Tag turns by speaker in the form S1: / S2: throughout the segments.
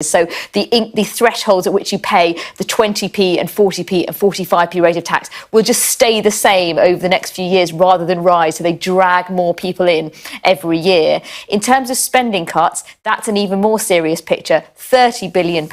S1: So the thresholds at which you pay the 20p and 40p and 45p rate of tax will just stay the same over the next few years rather than rise. So they drag more people in every year. In terms of spending cuts, that's an even more serious picture. £30 billion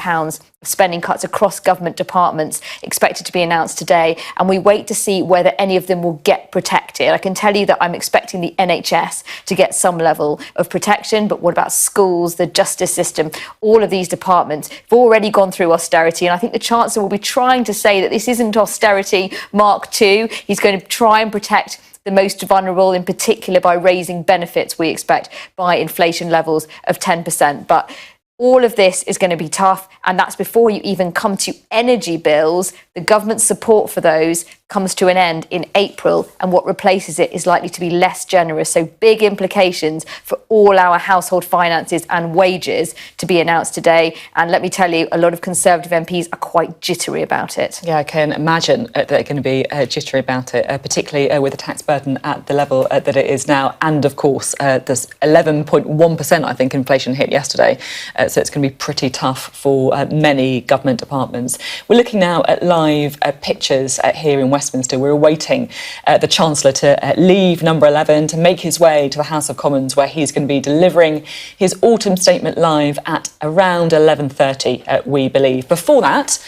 S1: spending cuts across government departments expected to be announced today, and we wait to see whether any of them will get protected. I can tell you that I'm expecting the NHS to get some level of protection, but what about schools, the justice system? All of these departments have already gone through austerity, and I think the Chancellor will be trying to say that this isn't austerity Mark II. He's going to try and protect the most vulnerable, in particular by raising benefits, we expect, by inflation levels of 10%. But all of this is going to be tough, and that's before you even come to energy bills. The government's support for those comes to an end in April, and what replaces it is likely to be less generous. So big implications for all our household finances and wages to be announced today. And let me tell you, a lot of Conservative MPs are quite jittery about it.
S2: Yeah, I can imagine they're going to be jittery about it, particularly with the tax burden at the level that it is now. And of course, there's 11.1%, I think, inflation hit yesterday. So it's going to be pretty tough for many government departments. We're looking now at live pictures here in Westminster. We're awaiting the Chancellor to leave number 11 to make his way to the House of Commons, where he's going to be delivering his autumn statement live at around 11:30, we believe. Before that,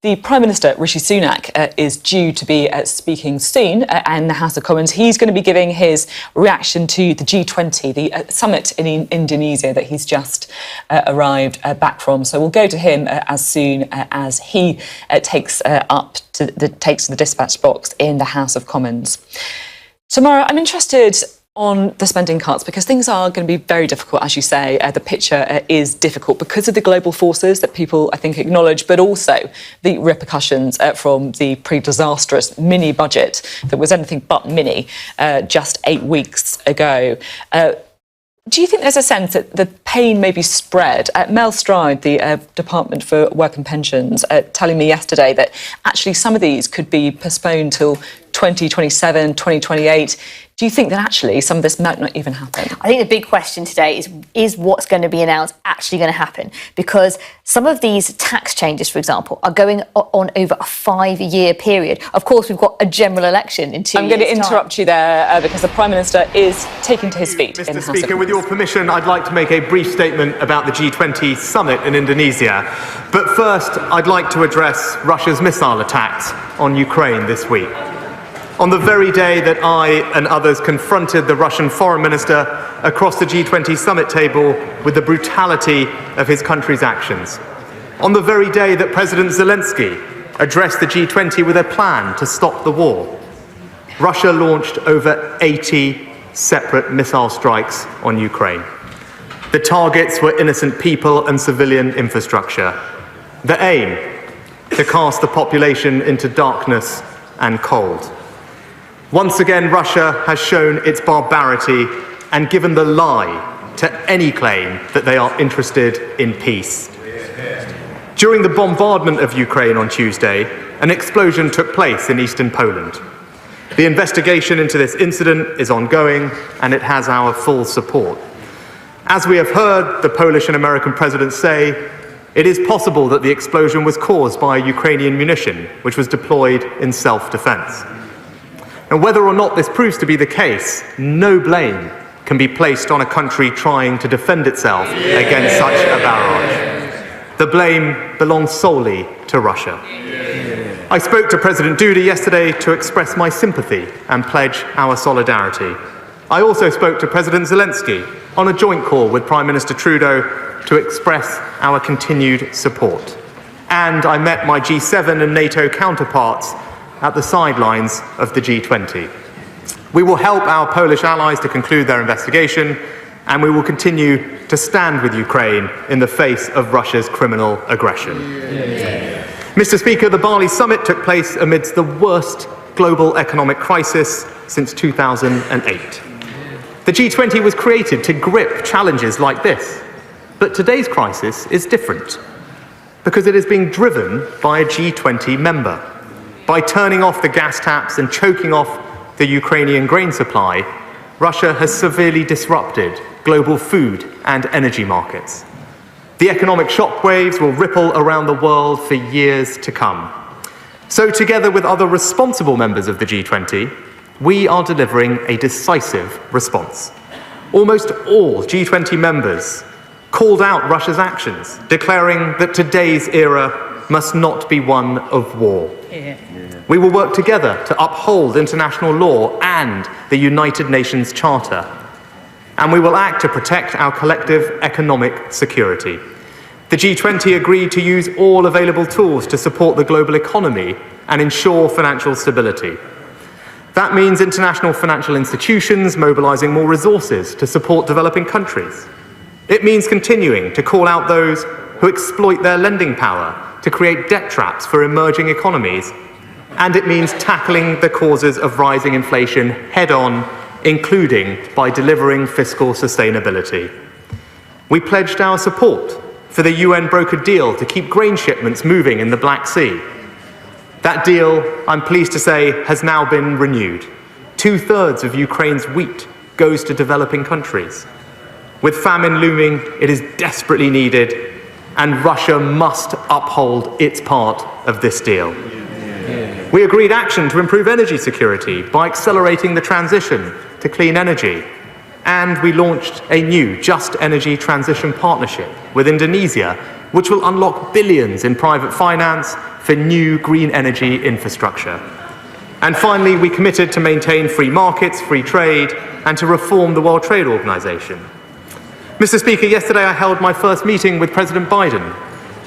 S2: the Prime Minister, Rishi Sunak, is due to be speaking soon in the House of Commons. He's going to be giving his reaction to the G20, the summit in Indonesia that he's just arrived back from. So we'll go to him as soon as he takes the dispatch box in the House of Commons. Tomorrow, I'm interested on the spending cuts, because things are going to be very difficult, as you say. The picture is difficult because of the global forces that people, I think, acknowledge, but also the repercussions from the pre-disastrous mini budget that was anything but mini just 8 weeks ago. Do you think there's a sense that the pain may be spread? Mel Stride, the Department for Work and Pensions, telling me yesterday that actually some of these could be postponed till 2027, 2028. Do you think that actually some of this might not even happen?
S1: I think the big question today is what's going to be announced actually going to happen? Because some of these tax changes, for example, are going on over a 5-year period. Of course, we've got a general election in 2 years'
S2: I'm going to interrupt you there because the Prime Minister is taking to his feet.
S3: Mr. Speaker, with your permission, I'd like to make a brief statement about the G20 summit in Indonesia. But first, I'd like to address Russia's missile attacks on Ukraine this week. On the very day that I and others confronted the Russian foreign minister across the G20 summit table with the brutality of his country's actions. On the very day that President Zelensky addressed the G20 with a plan to stop the war, Russia launched over 80 separate missile strikes on Ukraine. The targets were innocent people and civilian infrastructure. The aim, to cast the population into darkness and cold. Once again, Russia has shown its barbarity and given the lie to any claim that they are interested in peace. During the bombardment of Ukraine on Tuesday, an explosion took place in eastern Poland. The investigation into this incident is ongoing, and it has our full support. As we have heard the Polish and American presidents say, it is possible that the explosion was caused by Ukrainian munition, which was deployed in self-defense. And whether or not this proves to be the case, no blame can be placed on a country trying to defend itself against such a barrage. The blame belongs solely to Russia. I spoke to President Duda yesterday to express my sympathy and pledge our solidarity. I also spoke to President Zelensky on a joint call with Prime Minister Trudeau to express our continued support. And I met my G7 and NATO counterparts at the sidelines of the G20. We will help our Polish allies to conclude their investigation, and we will continue to stand with Ukraine in the face of Russia's criminal aggression. Mr. Speaker, the Bali summit took place amidst the worst global economic crisis since 2008. The G20 was created to grip challenges like this, but today's crisis is different because it is being driven by a G20 member. By turning off the gas taps and choking off the Ukrainian grain supply, Russia has severely disrupted global food and energy markets. The economic shockwaves will ripple around the world for years to come. So together with other responsible members of the G20, we are delivering a decisive response. Almost all G20 members called out Russia's actions, declaring that today's era must not be one of war. We will work together to uphold international law and the United Nations Charter. And we will act to protect our collective economic security. The G20 agreed to use all available tools to support the global economy and ensure financial stability. That means international financial institutions mobilizing more resources to support developing countries. It means continuing to call out those who exploit their lending power to create debt traps for emerging economies. And it means tackling the causes of rising inflation head-on, including by delivering fiscal sustainability. We pledged our support for the UN-brokered deal to keep grain shipments moving in the Black Sea. That deal, I'm pleased to say, has now been renewed. 2/3 of Ukraine's wheat goes to developing countries. With famine looming, it is desperately needed, and Russia must uphold its part of this deal. We agreed action to improve energy security by accelerating the transition to clean energy. And we launched a new Just Energy Transition Partnership with Indonesia, which will unlock billions in private finance for new green energy infrastructure. And finally, we committed to maintain free markets, free trade, and to reform the World Trade Organization. Mr. Speaker, yesterday I held my first meeting with President Biden.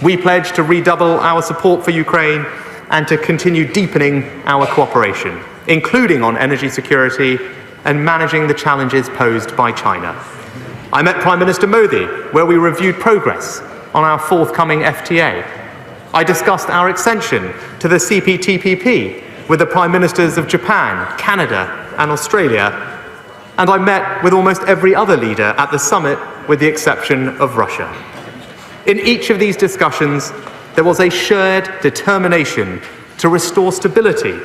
S3: We pledged to redouble our support for Ukraine and to continue deepening our cooperation, including on energy security and managing the challenges posed by China. I met Prime Minister Modi, where we reviewed progress on our forthcoming FTA. I discussed our extension to the CPTPP with the Prime Ministers of Japan, Canada, and Australia, and I met with almost every other leader at the summit, with the exception of Russia. In each of these discussions, there was a shared determination to restore stability,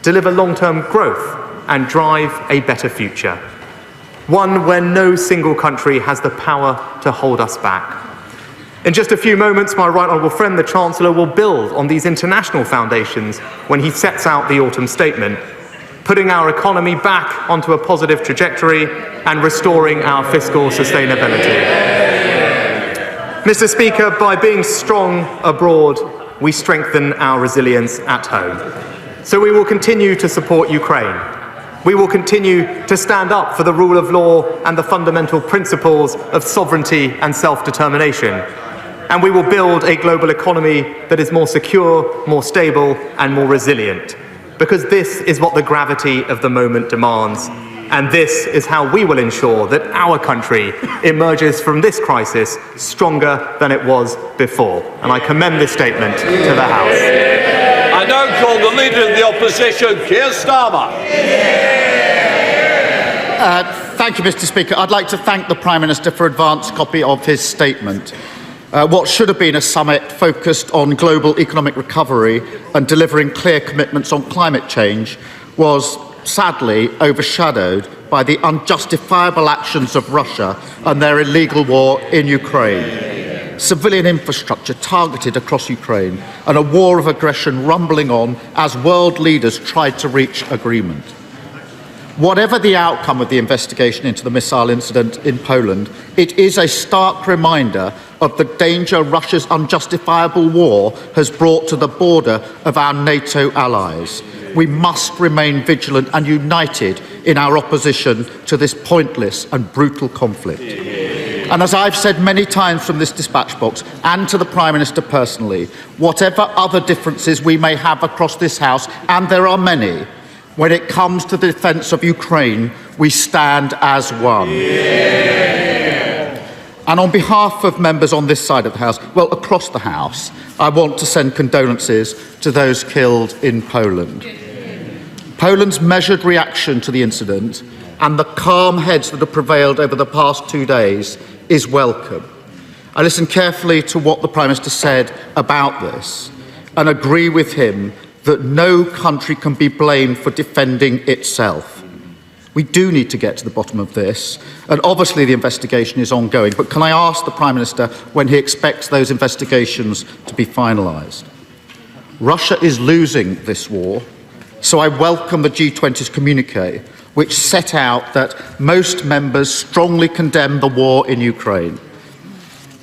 S3: deliver long-term growth, and drive a better future. One where no single country has the power to hold us back. In just a few moments, my right honourable friend, the Chancellor, will build on these international foundations when he sets out the autumn statement, putting our economy back onto a positive trajectory and restoring our fiscal sustainability. Mr. Speaker, by being strong abroad, we strengthen our resilience at home. So we will continue to support Ukraine. We will continue to stand up for the rule of law and the fundamental principles of sovereignty and self-determination. And we will build a global economy that is more secure, more stable, and more resilient. Because this is what the gravity of the moment demands. And this is how we will ensure that our country emerges from this crisis stronger than it was before. And I commend this statement to the House.
S4: I now call the Leader of the Opposition, Keir Starmer.
S5: Thank you, Mr. Speaker. I'd like to thank the Prime Minister for an advance copy of his statement. What should have been a summit focused on global economic recovery and delivering clear commitments on climate change was sadly overshadowed by the unjustifiable actions of Russia and their illegal war in Ukraine. Civilian infrastructure targeted across Ukraine and a war of aggression rumbling on as world leaders tried to reach agreement. Whatever the outcome of the investigation into the missile incident in Poland, it is a stark reminder of the danger Russia's unjustifiable war has brought to the border of our NATO allies. We must remain vigilant and united in our opposition to this pointless and brutal conflict. And as I've said many times from this dispatch box, and to the Prime Minister personally, whatever other differences we may have across this House, and there are many, when it comes to the defence of Ukraine, we stand as one. And on behalf of members on this side of the House, well, across the House, I want to send condolences to those killed in Poland. Poland's measured reaction to the incident and the calm heads that have prevailed over the past 2 days is welcome. I listened carefully to what the Prime Minister said about this and agree with him that no country can be blamed for defending itself. We do need to get to the bottom of this, and obviously the investigation is ongoing, but can I ask the Prime Minister when he expects those investigations to be finalised? Russia is losing this war, so I welcome the G20's communiqué, which set out that most members strongly condemn the war in Ukraine.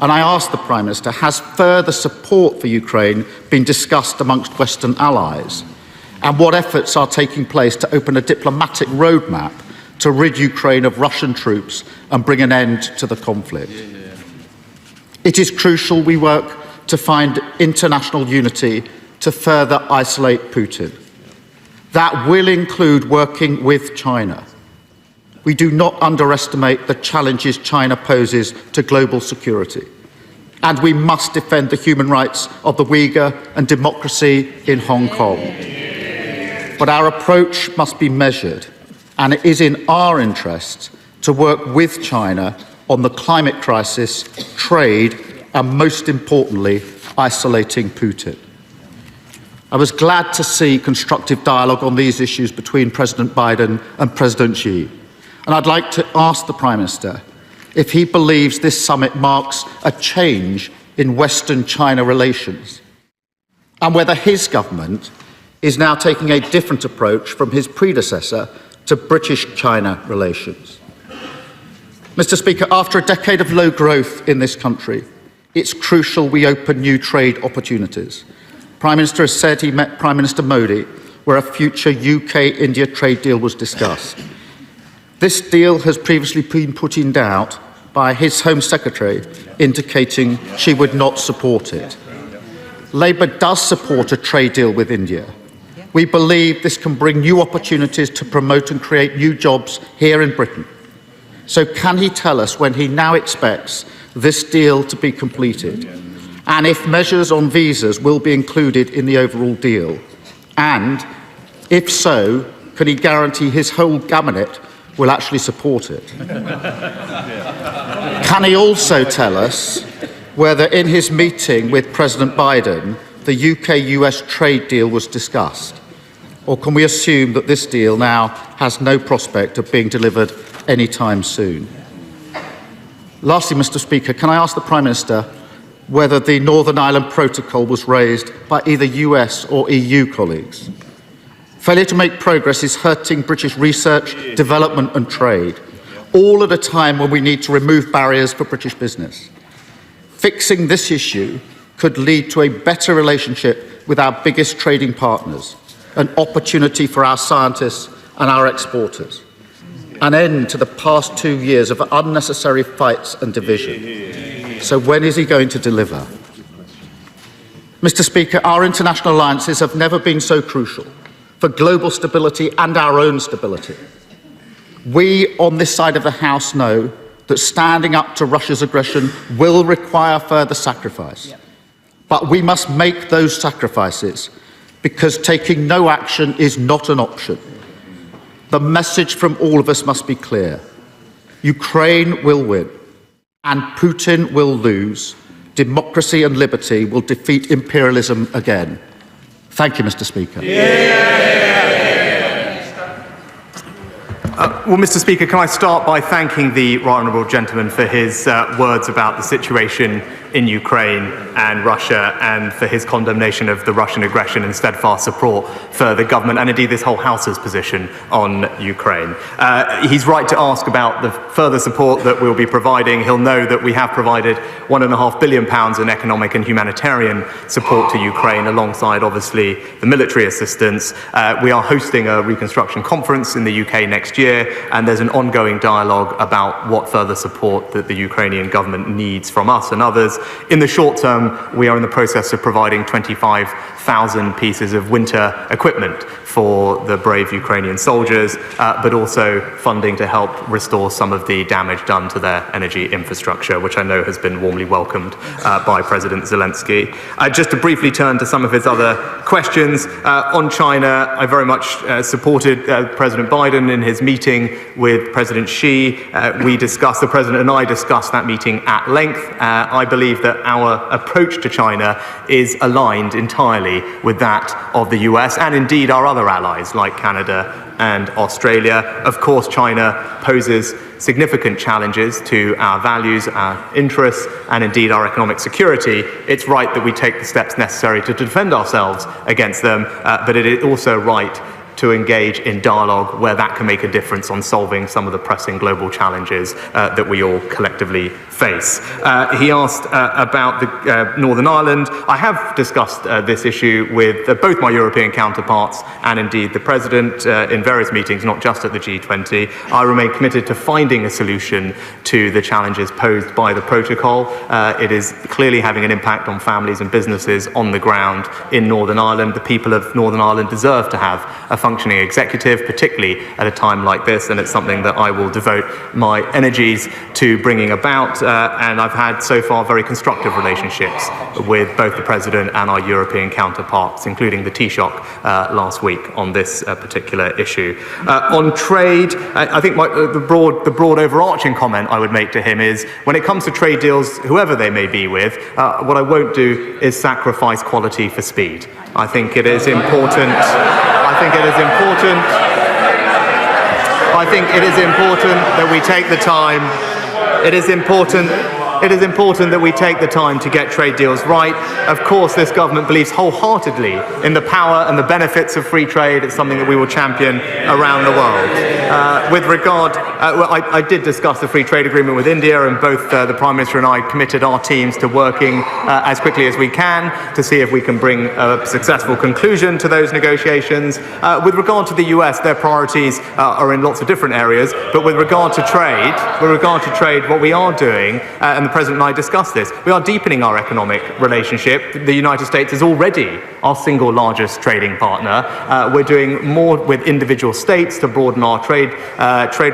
S5: And I ask the Prime Minister, has further support for Ukraine been discussed amongst Western allies? And what efforts are taking place to open a diplomatic roadmap to rid Ukraine of Russian troops and bring an end to the conflict? It is crucial we work to find international unity to further isolate Putin. That will include working with China. We do not underestimate the challenges China poses to global security. And we must defend the human rights of the Uyghur and democracy in Hong Kong. But our approach must be measured, and it is in our interest to work with China on the climate crisis, trade, and most importantly, isolating Putin. I was glad to see constructive dialogue on these issues between President Biden and President Xi. And I'd like to ask the Prime Minister if he believes this summit marks a change in Western-China relations, and whether his government is now taking a different approach from his predecessor to British-China relations. Mr. Speaker, after a decade of low growth in this country, it's crucial we open new trade opportunities. Prime Minister has said he met Prime Minister Modi, where a future UK-India trade deal was discussed. This deal has previously been put in doubt by his Home Secretary, indicating she would not support it. Labour does support a trade deal with India. We believe this can bring new opportunities to promote and create new jobs here in Britain. So can he tell us when he now expects this deal to be completed, and if measures on visas will be included in the overall deal? And if so, can he guarantee his whole cabinet will actually support it? Can he also tell us whether in his meeting with President Biden, the UK-US trade deal was discussed? Or can we assume that this deal now has no prospect of being delivered anytime soon? Lastly, Mr. Speaker, can I ask the Prime Minister whether the Northern Ireland Protocol was raised by either US or EU colleagues? Failure to make progress is hurting British research, development and trade, all at a time when we need to remove barriers for British business. Fixing this issue could lead to a better relationship with our biggest trading partners, an opportunity for our scientists and our exporters, an end to the past 2 years of unnecessary fights and division. So when is he going to deliver? Mr. Speaker, our international alliances have never been so crucial for global stability and our own stability. We on this side of the House know that standing up to Russia's aggression will require further sacrifice. But we must make those sacrifices, because taking no action is not an option. The message from all of us must be clear. Ukraine will win, and Putin will lose. Democracy and liberty will defeat imperialism again. Thank you, Mr. Speaker.
S3: Well, Mr. Speaker, can I start by thanking the right honourable gentleman for his words about the situation in Ukraine and Russia, and for his condemnation of the Russian aggression and steadfast support for the government and indeed this whole House's position on Ukraine. He's right to ask about the further support that we'll be providing. He'll know that we have provided £1.5 billion in economic and humanitarian support to Ukraine, alongside obviously the military assistance. We are hosting a reconstruction conference in the UK next year, and there's an ongoing dialogue about what further support that the Ukrainian government needs from us and others. In the short term, we are in the process of providing 25,000 pieces of winter equipment for the brave Ukrainian soldiers, but also funding to help restore some of the damage done to their energy infrastructure, which I know has been warmly welcomed by President Zelensky. Just to briefly turn to some of his other questions, on China, I very much supported President Biden in his meeting with President Xi. The President and I discussed that meeting at length. I believe believe that our approach to China is aligned entirely with that of the US and indeed our other allies like Canada and Australia. Of course, China poses significant challenges to our values, our interests, and indeed our economic security. It's right that we take the steps necessary to defend ourselves against them, but it is also right to engage in dialogue where that can make a difference on solving some of the pressing global challenges that we all collectively face. He asked about the Northern Ireland. I have discussed this issue with both my European counterparts and indeed the President in various meetings, not just at the G20. I remain committed to finding a solution to the challenges posed by the protocol. It is clearly having an impact on families and businesses on the ground in Northern Ireland. The people of Northern Ireland deserve to have a functioning executive, particularly at a time like this, and it's something that I will devote my energies to bringing about. And I've had so far very constructive relationships with both the President and our European counterparts, including the Taoiseach last week on this particular issue. On trade, I think the broad overarching comment I would make to him is, when it comes to trade deals, whoever they may be with, what I won't do is sacrifice quality for speed. I think it is important. I think it is important that we take the time. It is important that we take the time to get trade deals right. Of course, this government believes wholeheartedly in the power and the benefits of free trade. It's something that we will champion around the world. With regard, I did discuss the free trade agreement with India, and both the Prime Minister and I committed our teams to working as quickly as we can to see if we can bring a successful conclusion to those negotiations. With regard to the US, their priorities are in lots of different areas, but with regard to trade, what we are doing, and the President and I discussed this, we are deepening our economic relationship. The United States is already our single largest trading partner. We're doing more with individual states to broaden our trade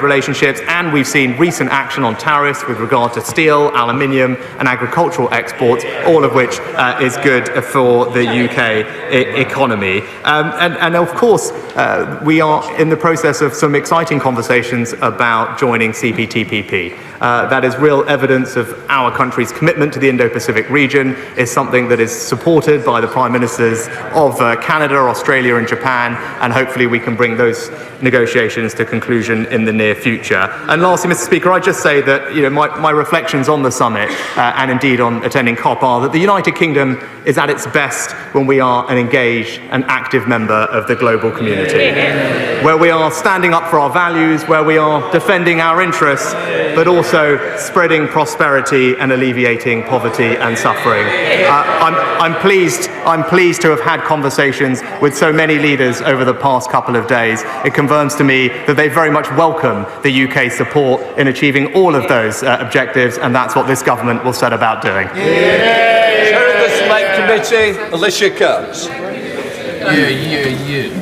S3: relationships, and we've seen recent action on tariffs with regard to steel, aluminium, and agricultural exports, all of which is good for the UK economy. And of course, we are in the process of some exciting conversations about joining CPTPP. That is real evidence of our country's commitment to the Indo-Pacific region. Is something that is supported by the Prime Ministers of Canada, Australia and Japan, and hopefully we can bring those negotiations to conclusion in the near future. And lastly, Mr. Speaker, I'd just say that my reflections on the summit and indeed on attending COP are that the United Kingdom is at its best when we are an engaged and active member of the global community, where we are standing up for our values, where we are defending our interests, but also spreading prosperity and alleviating poverty and suffering. I'm pleased to have had conversations with so many leaders over the past couple of days. It confirms to me that they very much welcome the UK support in achieving all of those objectives, and that's what this government will set about doing.
S4: Chair of the Select Committee, Alicia Kearns.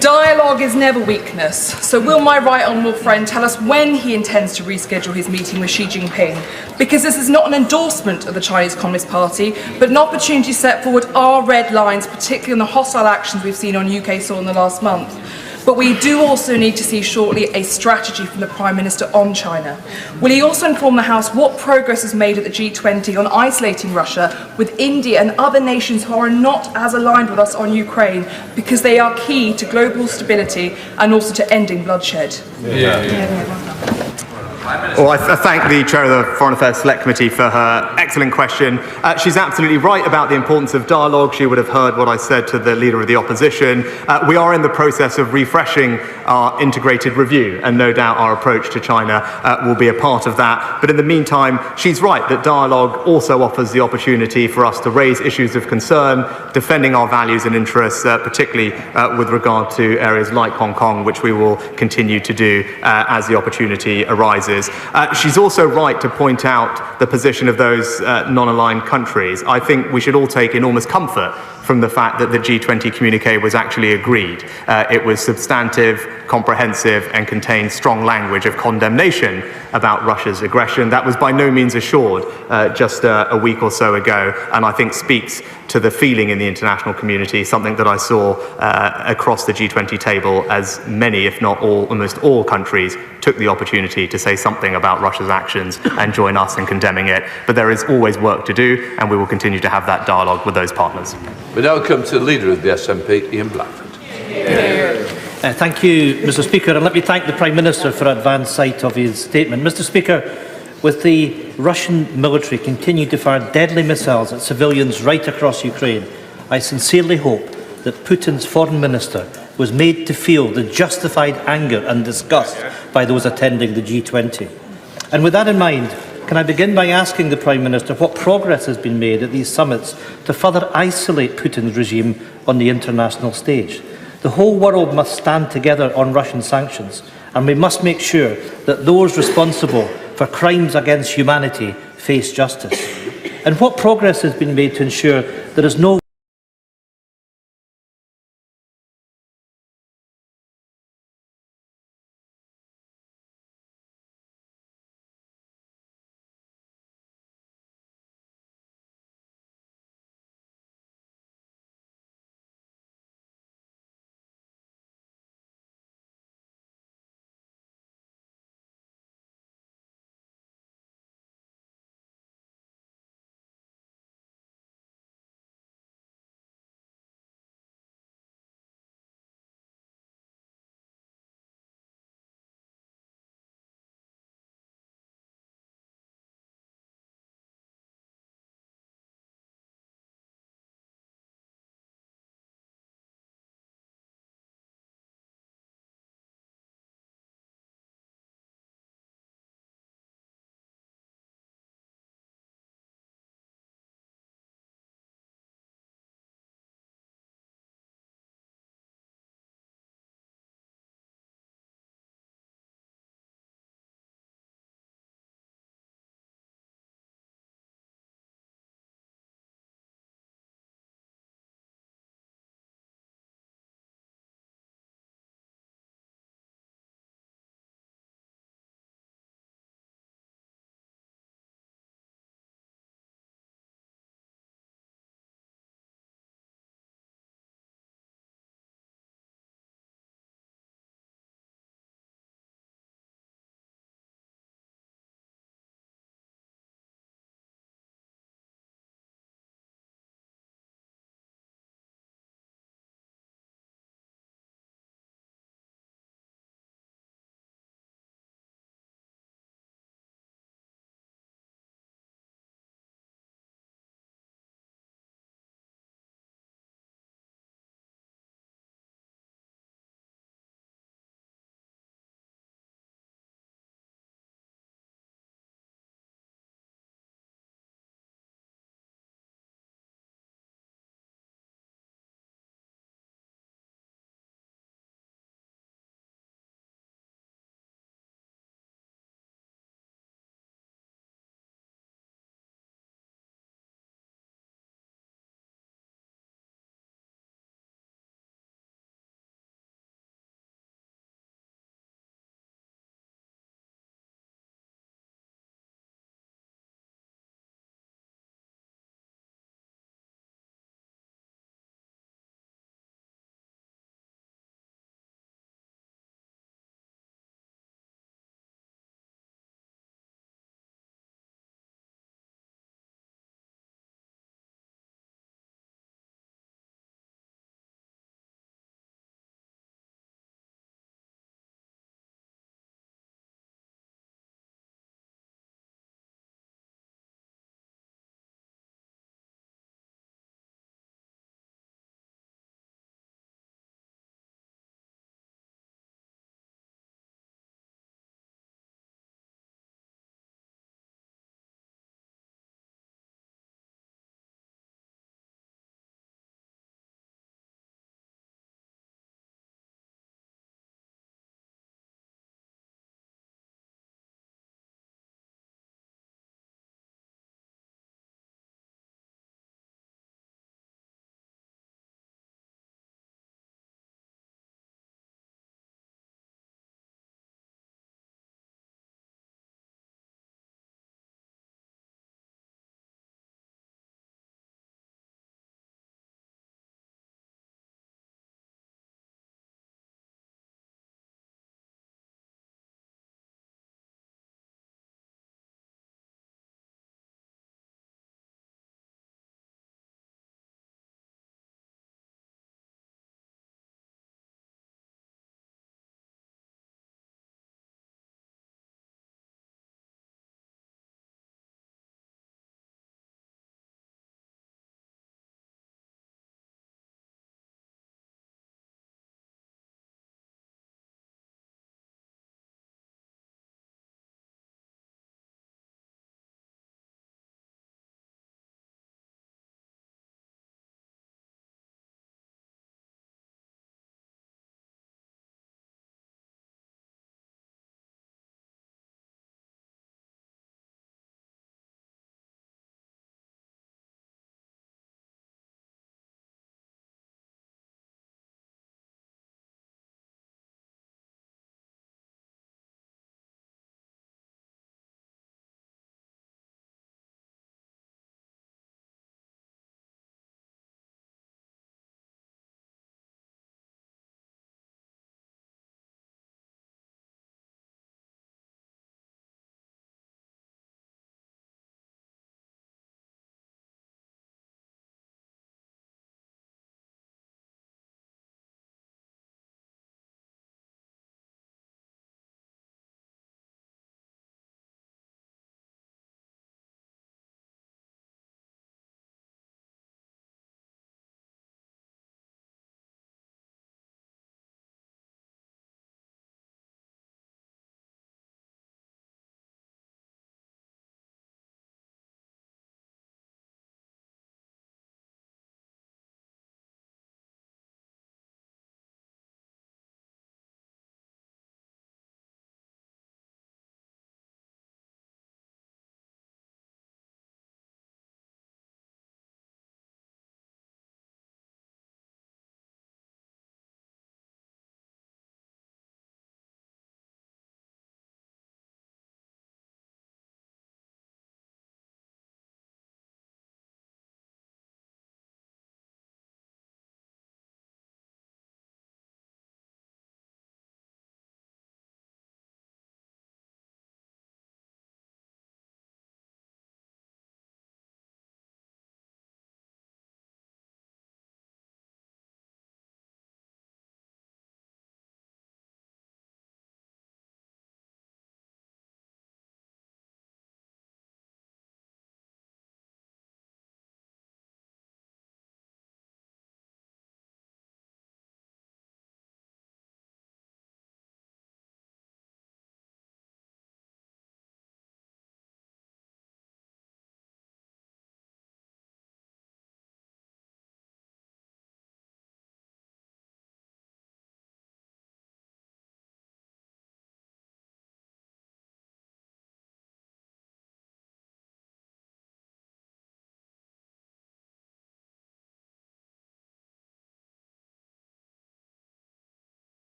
S6: Dialogue is never weakness. So will my right honourable friend tell us when he intends to reschedule his meeting with Xi Jinping? Because this is not an endorsement of the Chinese Communist Party, but an opportunity to set forward our red lines, particularly on the hostile actions we've seen on UK soil in the last month. But we do also need to see shortly a strategy from the Prime Minister on China. Will he also inform the House what progress is made at the G20 on isolating Russia, with India and other nations who are not as aligned with us on Ukraine, because they are key to global stability and also to ending bloodshed?
S3: Well, I thank the Chair of the Foreign Affairs Select Committee for her excellent question. She's absolutely right about the importance of dialogue. She would have heard what I said to the Leader of the Opposition. We are in the process of refreshing our integrated review, and no doubt our approach to China will be a part of that. But in the meantime, she's right that dialogue also offers the opportunity for us to raise issues of concern, defending our values and interests, particularly with regard to areas like Hong Kong, which we will continue to do as the opportunity arises. She's also right to point out the position of those non-aligned countries. I think we should all take enormous comfort from the fact that the G20 communiqué was actually agreed. It was substantive, comprehensive, and contained strong language of condemnation about Russia's aggression. That was by no means assured just a week or so ago, and I think speaks to the feeling in the international community, something that I saw across the G20 table as many, if not all, almost all countries took the opportunity to say something about Russia's actions and join us in condemning it. But there is always work to do, and we will continue to have that dialogue with those partners.
S4: We now come to the Leader of the SNP, Ian Blackford.
S7: Thank you, Mr Speaker, and let me thank the Prime Minister for advance sight of his statement. Mr Speaker, with the Russian military continuing to fire deadly missiles at civilians right across Ukraine, I sincerely hope that Putin's foreign minister was made to feel the justified anger and disgust by those attending the G20. And with that in mind, can I begin by asking the Prime Minister what progress has been made at these summits to further isolate Putin's regime on the international stage? The whole world must stand together on Russian sanctions, and we must make sure that those responsible for crimes against humanity face justice. And what progress has been made to ensure there is no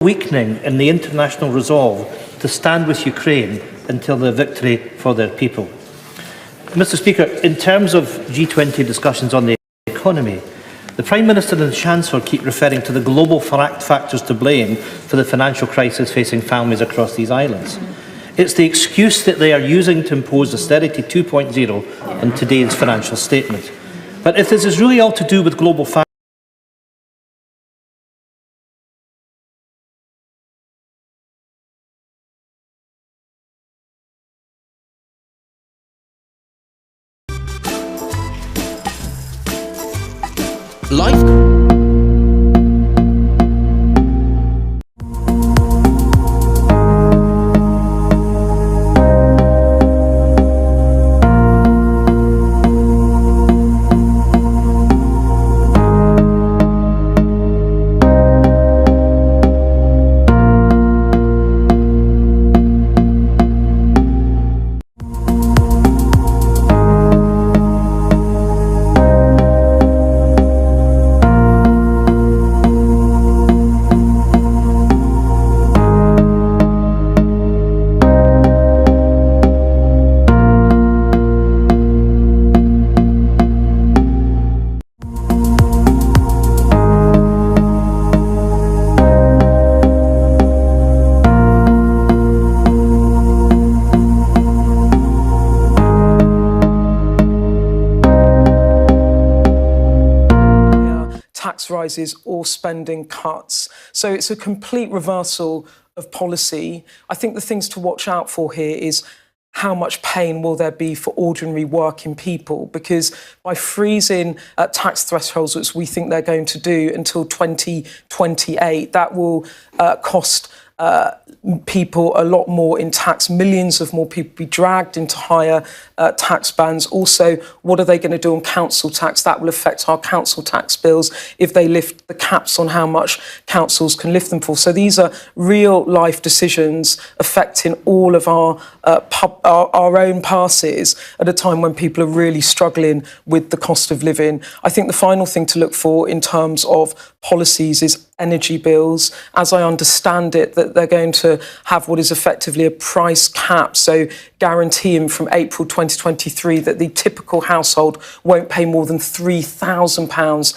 S7: weakening in the international resolve to stand with Ukraine until the victory for their people. Mr. Speaker, in terms of G20 discussions on the economy, the Prime Minister and the Chancellor keep referring to the global factors to blame for the financial crisis facing families across these islands. It's the excuse that they are using to impose austerity 2.0 on today's financial statement. But if this is really all to do with global factors,
S8: Life.
S9: tax rises or spending cuts. So it's a complete reversal of policy. I think the things to watch out for here is how much pain will there be for ordinary working people? Because by freezing tax thresholds, which we think they're going to do until 2028, that will cost people a lot more in tax. Millions of more people be dragged into higher tax bands. Also, what are they going to do on council tax? That will affect our council tax bills if they lift the caps on how much councils can lift them for. So these are real life decisions affecting all of our own passes at a time when people are really struggling with the cost of living. I think the final thing to look for in terms of policies is energy bills. As I understand it, that they're going to have what is effectively a price cap, so guaranteeing from April 2023 that the typical household won't pay more than £3,000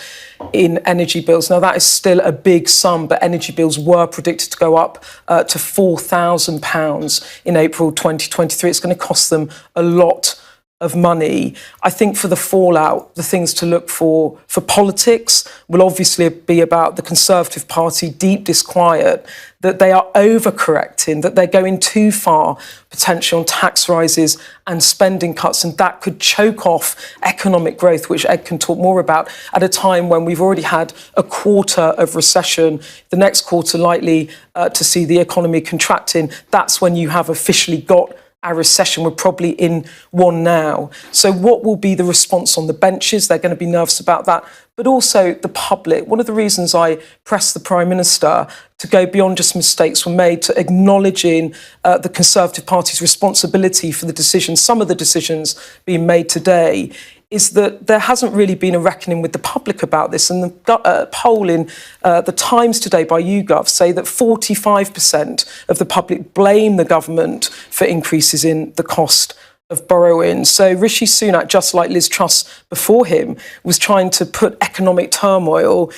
S9: in energy bills. Now, that is still a big sum, but energy bills were predicted to go up to £4,000 in April 2023. It's going to cost them a lot of money. I think for the fallout, the things to look for politics will obviously be about the Conservative Party deep disquiet that they are overcorrecting, that they're going too far potentially on tax rises and spending cuts, and that could choke off economic growth, which Ed can talk more about, at a time when we've already had a quarter of recession, the next quarter likely to see the economy contracting. That's when you have officially got our recession. We're probably in one now. So what will be the response on the benches? They're going to be nervous about that. But also the public. One of the reasons I pressed the Prime Minister to go beyond just mistakes were made to acknowledging the Conservative Party's responsibility for the decisions, some of the decisions being made today, is that there hasn't really been a reckoning with the public about this. And the poll in the Times today by YouGov say that 45% of the public blame the government for increases in the cost of borrowing. So Rishi Sunak, just like Liz Truss before him, was trying to put economic turmoil,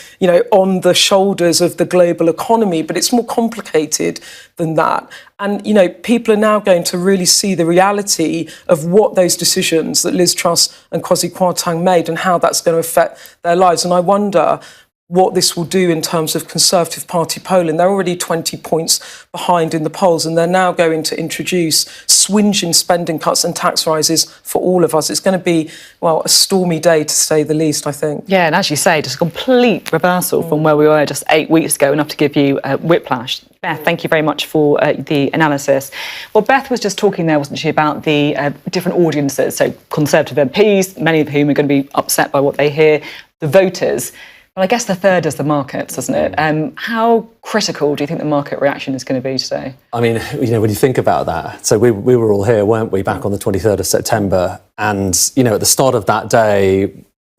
S9: on the shoulders of the global economy. But it's more complicated than that. And, people are now going to really see the reality of what those decisions that Liz Truss and Kwasi Kwarteng made and how that's going to affect their lives. And I wonder what this will do in terms of Conservative Party polling. They're already 20 points behind in the polls, and they're now going to introduce swinging spending cuts and tax rises for all of us. It's going to be, a stormy day, to say the least, I think.
S2: Yeah, and as you say, just a complete reversal from where we were just 8 weeks ago, enough to give you whiplash. Beth, thank you very much for the analysis. Well, Beth was just talking there, wasn't she, about the different audiences, so Conservative MPs, many of whom are going to be upset by what they hear, the voters. Well, I guess the third is the markets, isn't it? How critical do you think the market reaction is going to be today?
S10: I mean, when you think about that, so we were all here, weren't we, back on the 23rd of September? And, at the start of that day,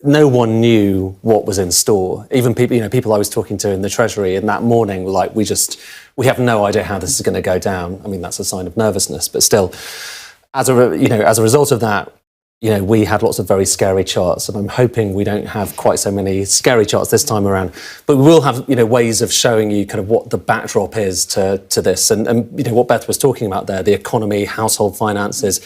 S10: no one knew what was in store. Even people I was talking to in the Treasury in that morning were like, we have no idea how this is going to go down. I mean, that's a sign of nervousness, but still, as a result of that, we had lots of very scary charts, and I'm hoping we don't have quite so many scary charts this time around. But we will have, ways of showing you kind of what the backdrop is to this, and what Beth was talking about there, the economy, household finances.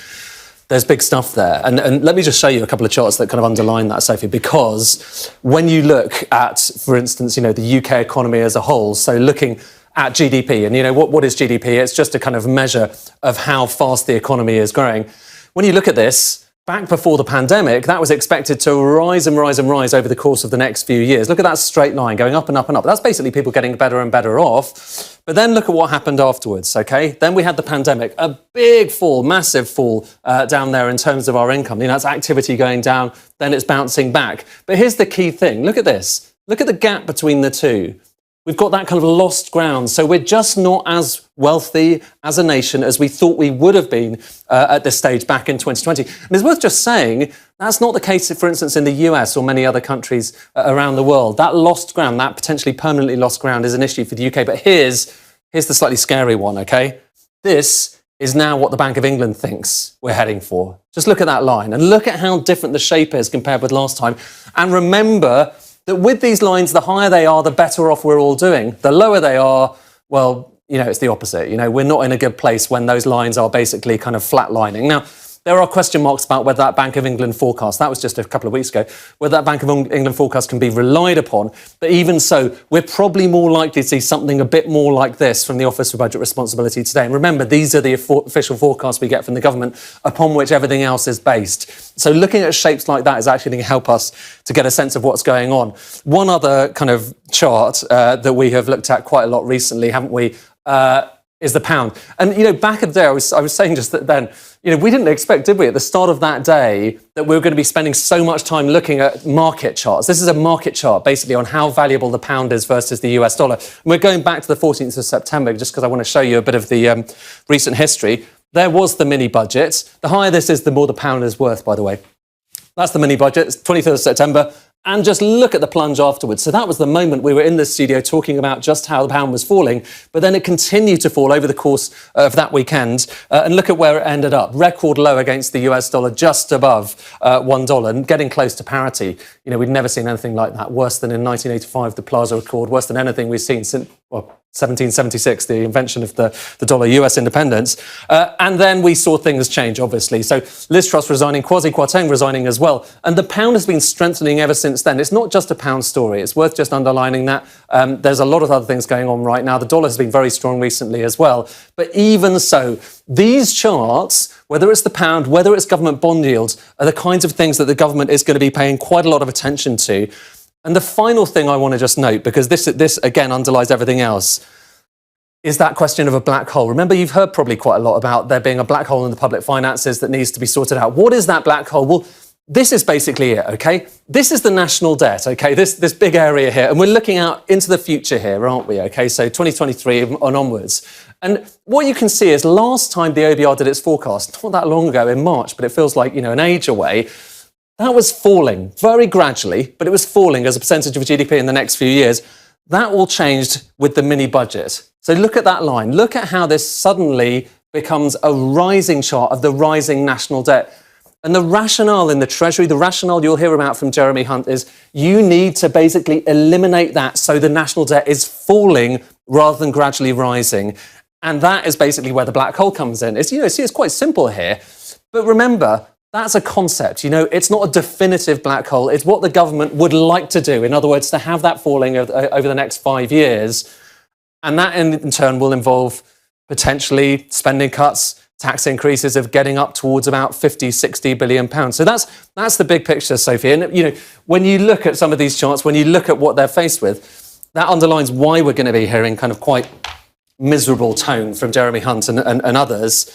S10: There's big stuff there. And let me just show you a couple of charts that kind of underline that, Sophie, because when you look at, for instance, the UK economy as a whole, so looking at GDP, and what is GDP? It's just a kind of measure of how fast the economy is growing. When you look at this, back before the pandemic, that was expected to rise and rise and rise over the course of the next few years. Look at that straight line going up and up and up. That's basically people getting better and better off. But then look at what happened afterwards, okay? Then we had the pandemic, a big fall, massive fall down there in terms of our income. That's activity going down, then it's bouncing back. But here's the key thing. Look at this. Look at the gap between the two. We've got that kind of lost ground. So we're just not as wealthy as a nation as we thought we would have been at this stage back in 2020. And it's worth just saying that's not the case, for instance, in the US or many other countries around the world. That lost ground, that potentially permanently lost ground is an issue for the UK. But here's the slightly scary one, okay? This is now what the Bank of England thinks we're heading for. Just look at that line and look at how different the shape is compared with last time. And remember that with these lines, the higher they are, the better off we're all doing. The lower they are, well, it's the opposite. We're not in a good place when those lines are basically kind of flatlining. Now, there are question marks about whether that Bank of England forecast, that was just a couple of weeks ago, whether that Bank of England forecast can be relied upon. But even so, we're probably more likely to see something a bit more like this from the Office for Budget Responsibility today. And remember, these are the official forecasts we get from the government upon which everything else is based. So looking at shapes like that is actually going to help us to get a sense of what's going on. One other kind of chart that we have looked at quite a lot recently, haven't we, is the pound. And, back in the day, I was saying just that then, we didn't expect, did we, at the start of that day, that we were going to be spending so much time looking at market charts. This is a market chart, basically, on how valuable the pound is versus the US dollar. And we're going back to the 14th of September, just because I want to show you a bit of the recent history. There was the mini budget. The higher this is, the more the pound is worth, by the way. That's the mini budget, 23rd of September. And just look at the plunge afterwards. So that was the moment we were in the studio talking about just how the pound was falling, but then it continued to fall over the course of that weekend. And look at where it ended up. Record low against the US dollar, just above $1 and getting close to parity. We'd never seen anything like that. Worse than in 1985, the Plaza Accord, worse than anything we've seen since, 1776, the invention of the dollar, US independence. And then we saw things change, obviously. So Liz Truss resigning, Kwasi Kwarteng resigning as well. And the pound has been strengthening ever since then. It's not just a pound story. It's worth just underlining that. There's a lot of other things going on right now. The dollar has been very strong recently as well. But even so, these charts, whether it's the pound, whether it's government bond yields, are the kinds of things that the government is going to be paying quite a lot of attention to. And the final thing I want to just note, because this again underlies everything else, is that question of a black hole. Remember, you've heard probably quite a lot about there being a black hole in the public finances that needs to be sorted out. What is that black hole? Well, this is basically it, okay? This is the national debt, okay? This big area here. And we're looking out into the future here, aren't we, okay? So 2023 and onwards. And what you can see is last time the OBR did its forecast, not that long ago in March, but it feels like, an age away, that was falling very gradually, but it was falling as a percentage of GDP in the next few years. That all changed with the mini budget. So look at that line. Look at how this suddenly becomes a rising chart of the rising national debt. And the rationale in the Treasury, the rationale you'll hear about from Jeremy Hunt is you need to basically eliminate that so the national debt is falling rather than gradually rising. And that is basically where the black hole comes in. It's quite simple here. But remember, that's a concept. It's not a definitive black hole. It's what the government would like to do. In other words, to have that falling over the next 5 years. And that in turn will involve potentially spending cuts, tax increases of getting up towards about 50, 60 billion pounds. So that's the big picture, Sophie. And, when you look at some of these charts, when you look at what they're faced with, that underlines why we're going to be hearing kind of quite miserable tone from Jeremy Hunt and others.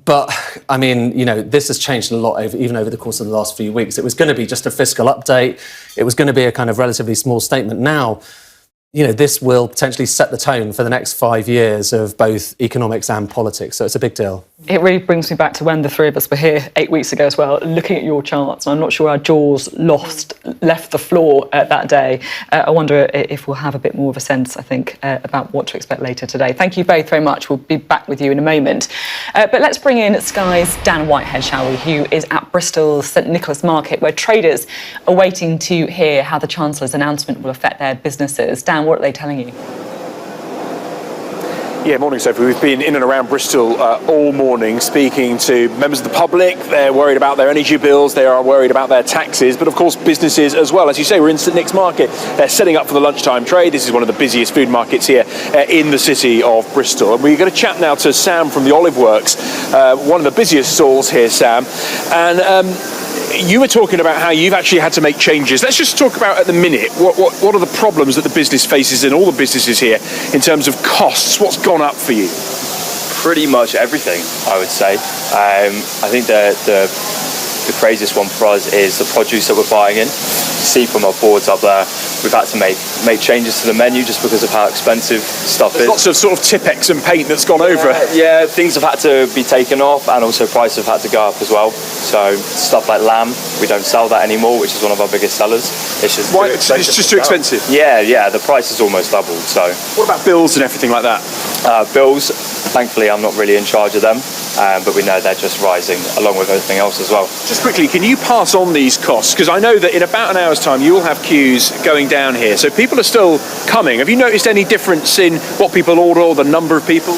S10: But, this has changed a lot even over the course of the last few weeks. It was going to be just a fiscal update. It was going to be a kind of relatively small statement. Now, this will potentially set the tone for the next 5 years of both economics and politics. So it's a big deal.
S2: It really brings me back to when the three of us were here 8 weeks ago as well, looking at your charts. And I'm not sure our jaws left the floor that day. I wonder if we'll have a bit more of a sense, I think, about what to expect later today. Thank you both very much. We'll be back with you in a moment. But let's bring in Sky's Dan Whitehead, shall we, who is at Bristol's St Nicholas Market, where traders are waiting to hear how the Chancellor's announcement will affect their businesses. Dan, what are they telling you?
S8: Yeah, morning, Sophie. We've been in and around Bristol all morning speaking to members of the public. They're worried about their energy bills. They are worried about their taxes, but of course businesses as well. As you say, we're in St Nick's Market. They're setting up for the lunchtime trade. This is one of the busiest food markets here in the city of Bristol. And we're going to chat now to Sam from the Olive Works, one of the busiest stalls here, Sam. And you were talking about how you've actually had to make changes. Let's just talk about at the minute what are the problems that the business faces and all the businesses here in terms of costs. What's gone up for you?
S11: Pretty much everything, I would say. I think the craziest one for us is the produce that we're buying in. You see from our boards up there, we've had to make changes to the menu just because of how expensive stuff is.
S8: Lots of sort of Tipex and paint that's gone over.
S11: Yeah, things have had to be taken off, and also prices have had to go up as well. So stuff like lamb, we don't sell that anymore, which is one of our biggest sellers. It's just
S8: Why? It's just too expensive?
S11: Yeah, the price has almost doubled. So
S8: what about bills and everything like that?
S11: Bills, thankfully I'm not really in charge of them, but we know they're just rising along with everything else as well.
S8: Just quickly, can you pass on these costs? Because I know that in about an hour's time you will have queues going down here, so people are still coming. Have you noticed any difference in what people order or the number of people?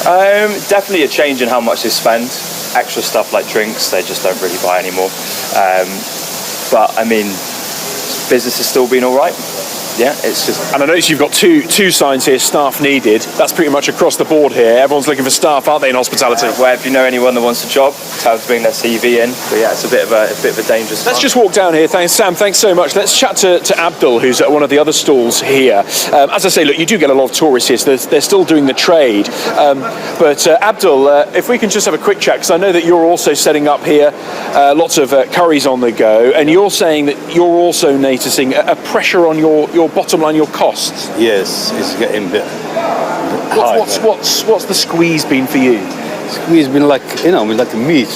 S11: Definitely a change in how much they spend. Extra stuff like drinks, they just don't really buy anymore. But I mean, business has still been all right. Yeah, it's just.
S8: And I notice you've got two signs here, staff needed. That's pretty much across the board here. Everyone's looking for staff, aren't they, in hospitality?
S11: Where if you know anyone that wants a job, tell them to bring their CV in. But yeah, it's a bit of a dangerous.
S8: Let's just walk down here. Thanks, Sam. Thanks so much. Let's chat to Abdul, who's at one of the other stalls here. As I say, look, you do get a lot of tourists here, so they're still doing the trade. But Abdul, if we can just have a quick chat, because I know that you're also setting up here lots of curries on the go, and you're saying that you're also noticing a pressure on your bottom line, your costs.
S12: Yes, it's getting a bit high.
S8: What's the squeeze been for you?
S12: Squeeze been like like meat.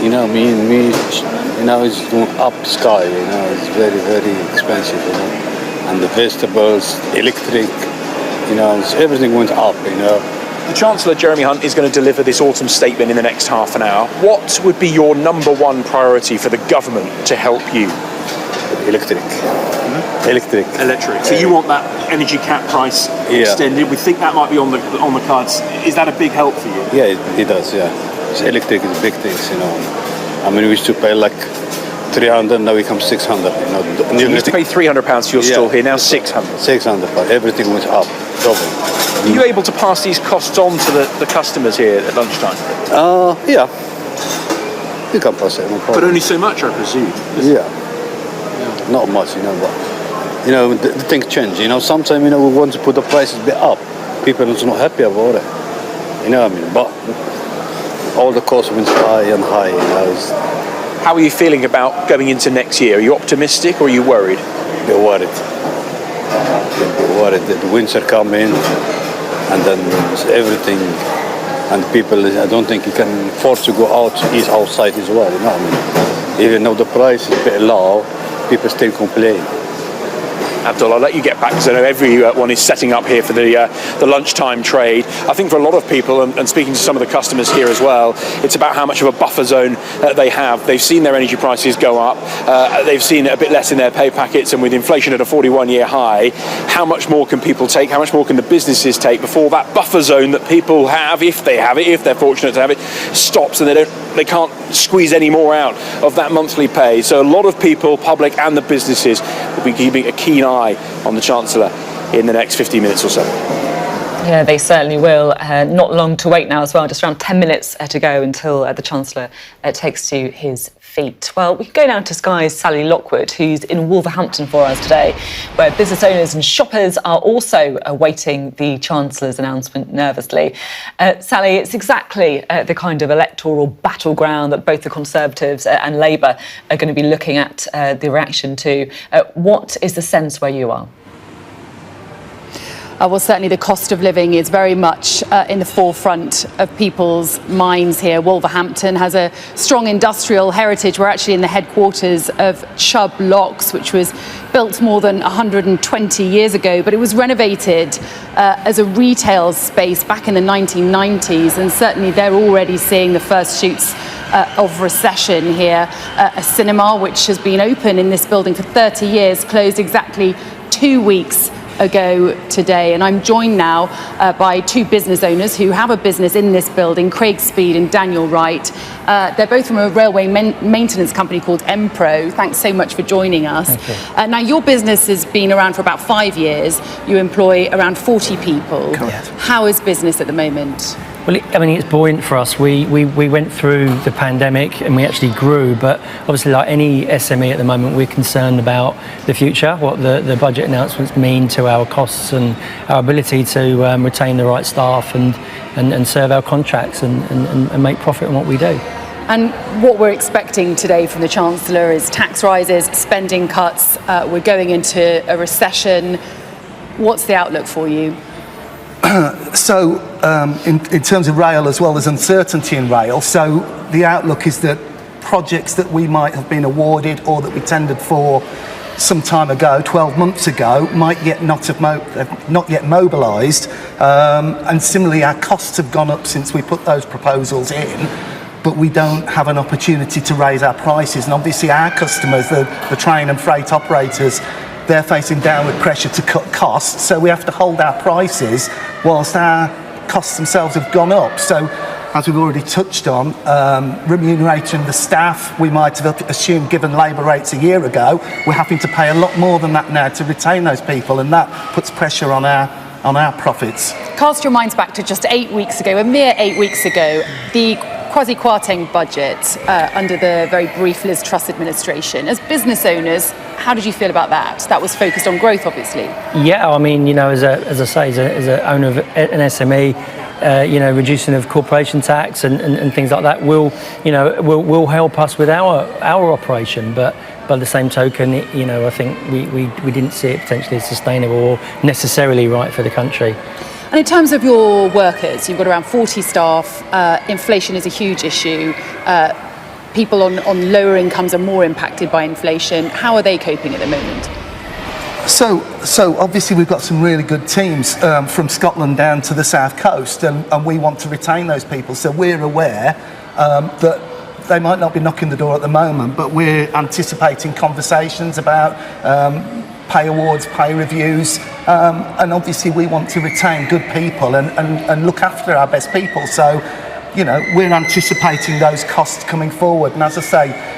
S12: Meat. It's going up sky. It's very very expensive. And the vegetables, electric. Everything went up.
S8: The Chancellor Jeremy Hunt is going to deliver this autumn statement in the next half an hour. What would be your number one priority for the government to help you?
S12: Electric.
S8: So you want that energy cap price extended? We think that might be on the cards. Is that a big help for you?
S12: Yeah, it does. Yeah, electric is big things. I mean, we used to pay like 300, now we come 600.
S8: So you used to pay £300 for your stall here, now 600.
S12: 600, but everything went up, double.
S8: Are you able to pass these costs on to the customers here at lunchtime?
S12: Yeah. You can pass it, no problem.
S8: But only so much, I presume.
S12: Yeah. Not much, but the things change. Sometimes we want to put the prices a bit up. People are not happy about it. But all the costs went high and high.
S8: How are you feeling about going into next year? Are you optimistic or are you worried?
S12: A bit worried. The winter coming, and then everything, and people. I don't think you can afford to go outside as well. Even though the price is a bit low, people still complain.
S8: Abdul, I'll let you get back because I know everyone is setting up here for the lunchtime trade. I think for a lot of people, and speaking to some of the customers here as well, it's about how much of a buffer zone they have. They've seen their energy prices go up. They've seen a bit less in their pay packets, and with inflation at a 41-year high, how much more can people take? How much more can the businesses take before that buffer zone that people have, if they have it, if they're fortunate to have it, stops and they can't squeeze any more out of that monthly pay? So a lot of people, public and the businesses, will be keeping a keen eye on the Chancellor in the next 15 minutes or so.
S2: Yeah, they certainly will. Not long to wait now as well, just around 10 minutes to go until the Chancellor takes to his feet. Well, we can go down to Sky's Sally Lockwood, who's in Wolverhampton for us today, where business owners and shoppers are also awaiting the Chancellor's announcement nervously. Sally, it's exactly the kind of electoral battleground that both the Conservatives and Labour are going to be looking at the reaction to. What is the sense where you are?
S13: well, certainly the cost of living is very much in the forefront of people's minds here. Wolverhampton has a strong industrial heritage. We're actually in the headquarters of Chubb Locks, which was built more than 120 years ago, but it was renovated as a retail space back in the 1990s, and certainly they're already seeing the first shoots of recession here. A cinema which has been open in this building for 30 years closed exactly 2 weeks ago today, and I'm joined now by two business owners who have a business in this building, Craig Speed and Daniel Wright. They're both from a railway maintenance company called Empro. Thanks so much for joining us. Now, your business has been around for about 5 years. You employ around 40 people.
S14: Correct.
S13: How is business at the moment?
S14: Well, I mean, it's buoyant for us. We went through the pandemic and we actually grew, but obviously, like any SME at the moment, we're concerned about the future, what the budget announcements mean to our costs and our ability to retain the right staff and serve our contracts and make profit on what we do.
S13: And what we're expecting today from the Chancellor is tax rises, spending cuts. We're going into a recession. What's the outlook for you?
S15: So in terms of rail, as well, there's uncertainty in rail. So the outlook is that projects that we might have been awarded or that we tendered for some time ago, 12 months ago, might yet not yet mobilised. And similarly, our costs have gone up since we put those proposals in, but we don't have an opportunity to raise our prices. And obviously our customers, the train and freight operators, they're facing downward pressure to cut costs, so we have to hold our prices whilst our costs themselves have gone up. So, as we've already touched on, remunerating the staff, we might have assumed, given labour rates a year ago, we're having to pay a lot more than that now to retain those people, and that puts pressure on our profits.
S13: Cast your minds back to just 8 weeks ago, a mere 8 weeks ago, the Kwasi budget under the very brief Liz Truss administration. As business owners, how did you feel about that? That was focused on growth, obviously. Yeah, I mean, you know, as an owner of an SME, reducing of corporation tax and things like that will help us with our operation. But by the same token, I think we didn't see it potentially as sustainable or necessarily right for the country. And in terms of your workers, you've got around 40 staff. Inflation is a huge issue. People on lower incomes are more impacted by inflation. How are they coping at the moment?
S15: So obviously we've got some really good teams from Scotland down to the south coast, and we want to retain those people. So we're aware that they might not be knocking the door at the moment, but we're anticipating conversations about pay awards, pay reviews, and obviously we want to retain good people and look after our best people. So, we're anticipating those costs coming forward. And as I say,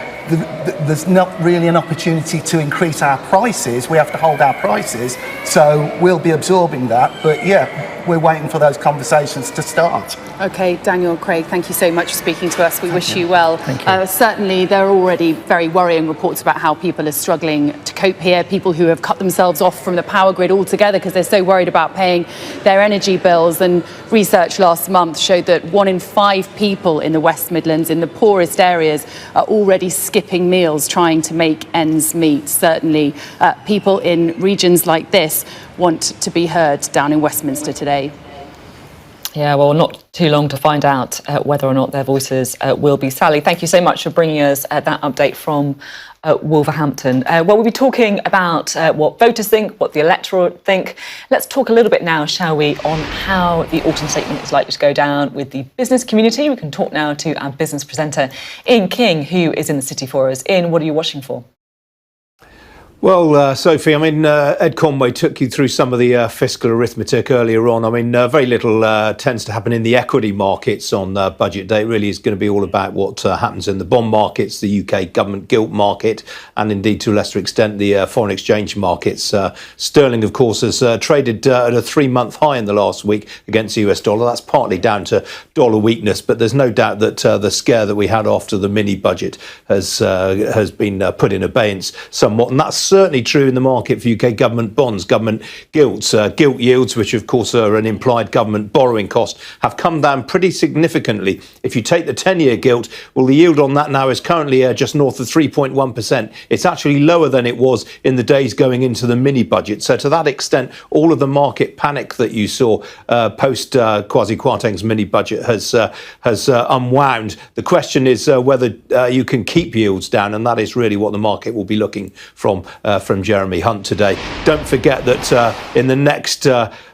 S15: there's not really an opportunity to increase our prices. We have to hold our prices. So we'll be absorbing that. But yeah, we're waiting for those conversations to start.
S13: Okay, Daniel, Craig, thank you so much for speaking to us. We wish you well. Certainly, there are already very worrying reports about how people are struggling to cope here. People who have cut themselves off from the power grid altogether because they're so worried about paying their energy bills. And research last month showed that 1 in 5 people in the West Midlands, in the poorest areas, are already skipping meals trying to make ends meet. Certainly, people in regions like this want to be heard down in Westminster today.
S2: Yeah, well, not too long to find out whether or not their voices will be. Sally, thank you so much for bringing us that update from Wolverhampton. Well, we'll be talking about what voters think, what the electorate think. Let's talk a little bit now, shall we, on how the autumn statement is likely to go down with the business community. We can talk now to our business presenter, Ian King, who is in the city for us. Ian, what are you watching for?
S16: Well, Sophie, I mean, Ed Conway took you through some of the fiscal arithmetic earlier on. I mean, very little tends to happen in the equity markets on budget day. It really is going to be all about what happens in the bond markets, the UK government gilt market, and indeed, to a lesser extent, the foreign exchange markets. Sterling, of course, has traded at a 3-month high in the last week against the US dollar. That's partly down to dollar weakness, but there's no doubt that the scare that we had after the mini budget has been put in abeyance somewhat, and that's certainly true in the market for UK government bonds, government gilts. Gilt yields, which of course are an implied government borrowing cost, have come down pretty significantly. If you take the 10-year gilt, well, the yield on that now is currently just north of 3.1%. It's actually lower than it was in the days going into the mini budget. So to that extent, all of the market panic that you saw post Kwasi Kwarteng's mini budget has unwound. The question is whether you can keep yields down, and that is really what the market will be looking from Jeremy Hunt today. Don't forget that in the next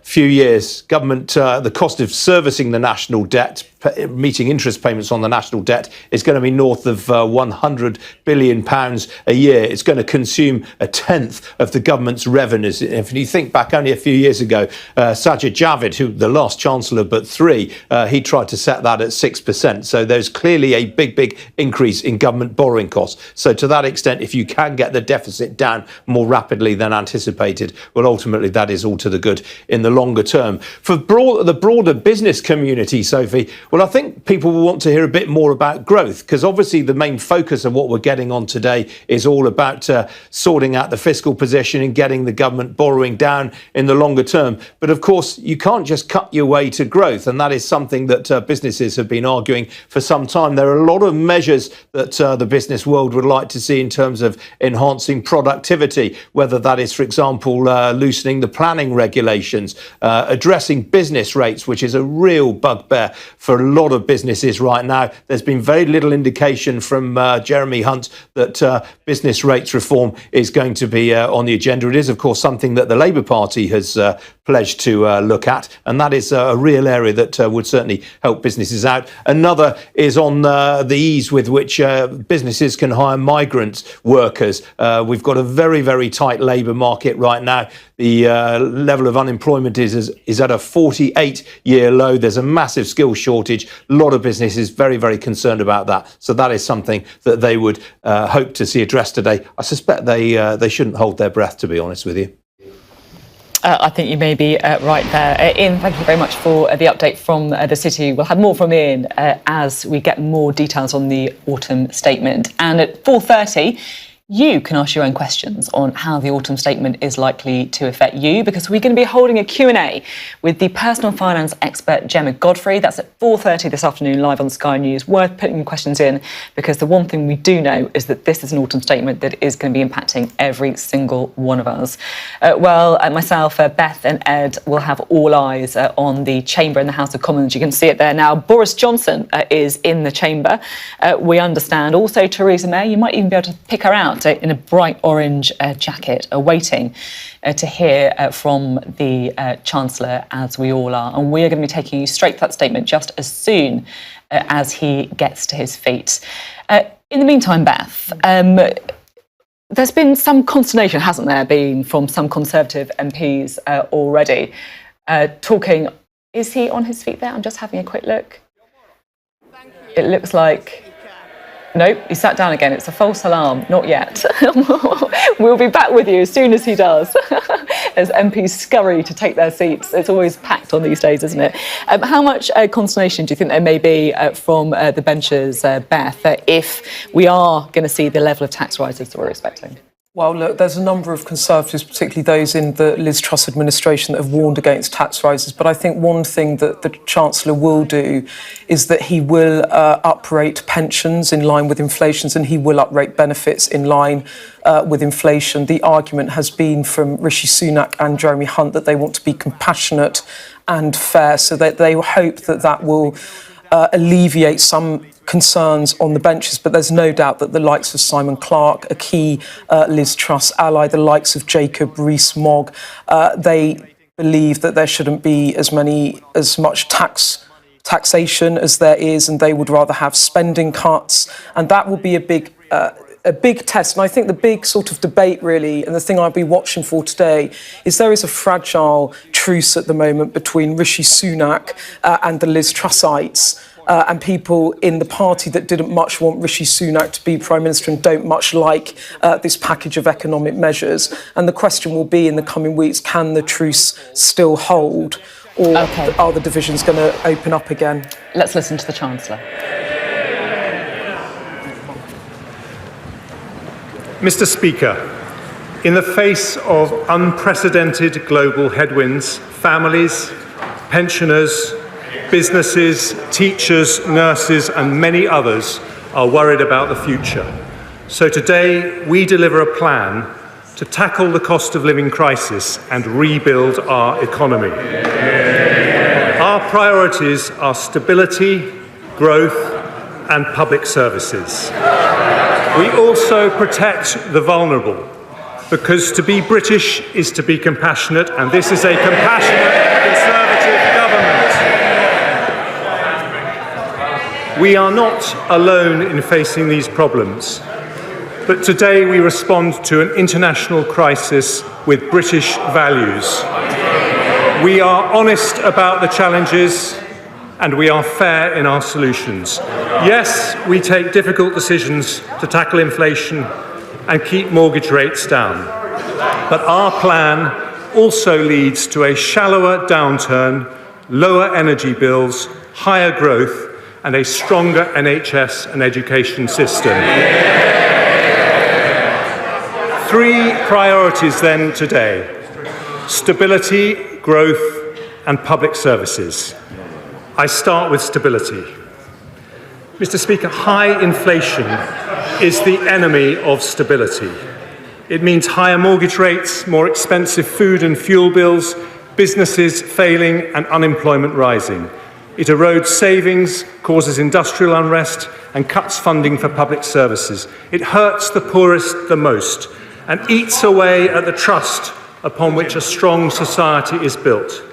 S16: few years, government, the cost of servicing the national debt, meeting interest payments on the national debt, is going to be north of £100 billion a year. It's going to consume a tenth of the government's revenues. If you think back only a few years ago, Sajid Javid, who the last Chancellor but three, he tried to set that at 6%. So there's clearly a big increase in government borrowing costs. So to that extent, if you can get the deficit down more rapidly than anticipated, well, ultimately that is all to the good in the longer term. For the broader business community, Sophie, well, I think people will want to hear a bit more about growth, because obviously the main focus of what we're getting on today is all about sorting out the fiscal position and getting the government borrowing down in the longer term. But of course, you can't just cut your way to growth, and that is something that businesses have been arguing for some time. There are a lot of measures that the business world would like to see in terms of enhancing productivity, whether that is, for example, loosening the planning regulations, addressing business rates, which is a real bugbear for a lot of businesses right now. There's been very little indication from Jeremy Hunt that business rates reform is going to be on the agenda. It is, of course, something that the Labour Party has pledged to look at, and that is a real area that would certainly help businesses out. Another is on the ease with which businesses can hire migrant workers. We've got a very tight labour market right now. The level of unemployment is at a 48-year low. There's a massive skills shortage. A lot of businesses very concerned about that. So that is something that they would hope to see addressed today. I suspect they shouldn't hold their breath, to be honest with you.
S2: I think you may be right there. Ian, thank you very much for the update from the City. We'll have more from Ian as we get more details on the autumn statement. And at 4:30, you can ask your own questions on how the autumn statement is likely to affect you, because we're going to be holding a Q&A with the personal finance expert Gemma Godfrey. That's at 4:30 this afternoon, live on Sky News. Worth putting your questions in, because the one thing we do know is that this is an autumn statement that is going to be impacting every single one of us. Myself, Beth and Ed will have all eyes on the chamber in the House of Commons. You can see it there now. Boris Johnson is in the chamber. We understand also Theresa May, you might even be able to pick her out in a bright orange jacket, awaiting to hear from the Chancellor, as we all are. And we are going to be taking you straight to that statement just as soon as he gets to his feet. In the meantime, Beth, there's been some consternation, hasn't there, been from some Conservative MPs already, talking. Is he on his feet there? I'm just having a quick look. It looks like... Nope, he sat down again. It's a false alarm. Not yet. We'll be back with you as soon as he does. As MPs scurry to take their seats. It's always packed on these days, isn't it? How much consternation do you think there may be from the benches, Beth, if we are going to see the level of tax rises that we're expecting?
S9: Well, look, there's a number of Conservatives, particularly those in the Liz Truss administration, that have warned against tax rises. But I think one thing that the Chancellor will do is that he will uprate pensions in line with inflation, and he will uprate benefits in line with inflation. The argument has been from Rishi Sunak and Jeremy Hunt that they want to be compassionate and fair, so that they hope that that will alleviate some concerns on the benches. But there's no doubt that the likes of Simon Clarke, a key Liz Truss ally, the likes of Jacob Rees-Mogg, they believe that there shouldn't be as much taxation as there is, and they would rather have spending cuts, and that will be a big test. And I think the big sort of debate, really, and the thing I'll be watching for today, is there is a fragile truce at the moment between Rishi Sunak and the Liz Trussites, and people in the party that didn't much want Rishi Sunak to be Prime Minister and don't much like this package of economic measures. And the question will be in the coming weeks, can the truce still hold, or are the divisions going to open up again?
S2: Let's listen to the Chancellor.
S3: Mr. Speaker, In the face of unprecedented global headwinds, families, pensioners, businesses, teachers, nurses, and many others are worried about the future. So today, we deliver a plan to tackle the cost of living crisis and rebuild our economy. Our priorities are stability, growth, and public services. We also protect the vulnerable, because to be British is to be compassionate, and this is a compassionate Conservative government. We are not alone in facing these problems, but today we respond to an international crisis with British values. We are honest about the challenges, and we are fair in our solutions. Yes, we take difficult decisions to tackle inflation and keep mortgage rates down. But our plan also leads to a shallower downturn, lower energy bills, higher growth, and a stronger NHS and education system. 3 priorities then today: stability, growth, and public services. I start with stability. Mr. Speaker, high inflation is the enemy of stability. It means higher mortgage rates, more expensive food and fuel bills, businesses failing and unemployment rising. It erodes savings, causes industrial unrest, and cuts funding for public services. It hurts the poorest the most and eats away at the trust upon which a strong society is built.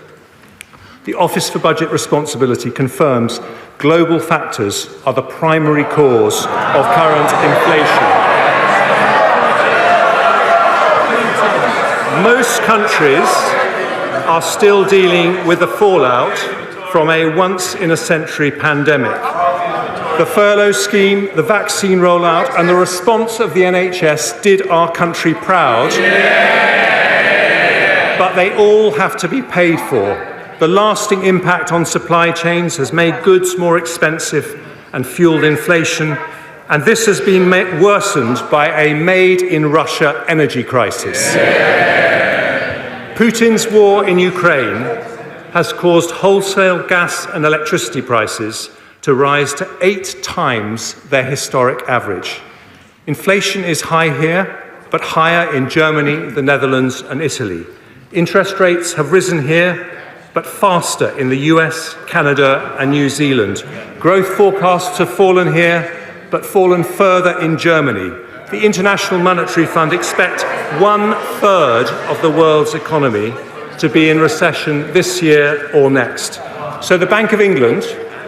S3: The Office for Budget Responsibility confirms global factors are the primary cause of current inflation. Most countries are still dealing with the fallout from a once-in-a-century pandemic. The furlough scheme, the vaccine rollout, and the response of the NHS did our country proud, but they all have to be paid for. The lasting impact on supply chains has made goods more expensive and fueled inflation, and this has been worsened by a made-in-Russia energy crisis. Putin's war in Ukraine has caused wholesale gas and electricity prices to rise to 8 times their historic average. Inflation is high here, but higher in Germany, the Netherlands, and Italy. Interest rates have risen here, but faster in the US, Canada, and New Zealand. Growth forecasts have fallen here, but fallen further in Germany. The International Monetary Fund expects 1/3 of the world's economy to be in recession this year or next. So the Bank of England,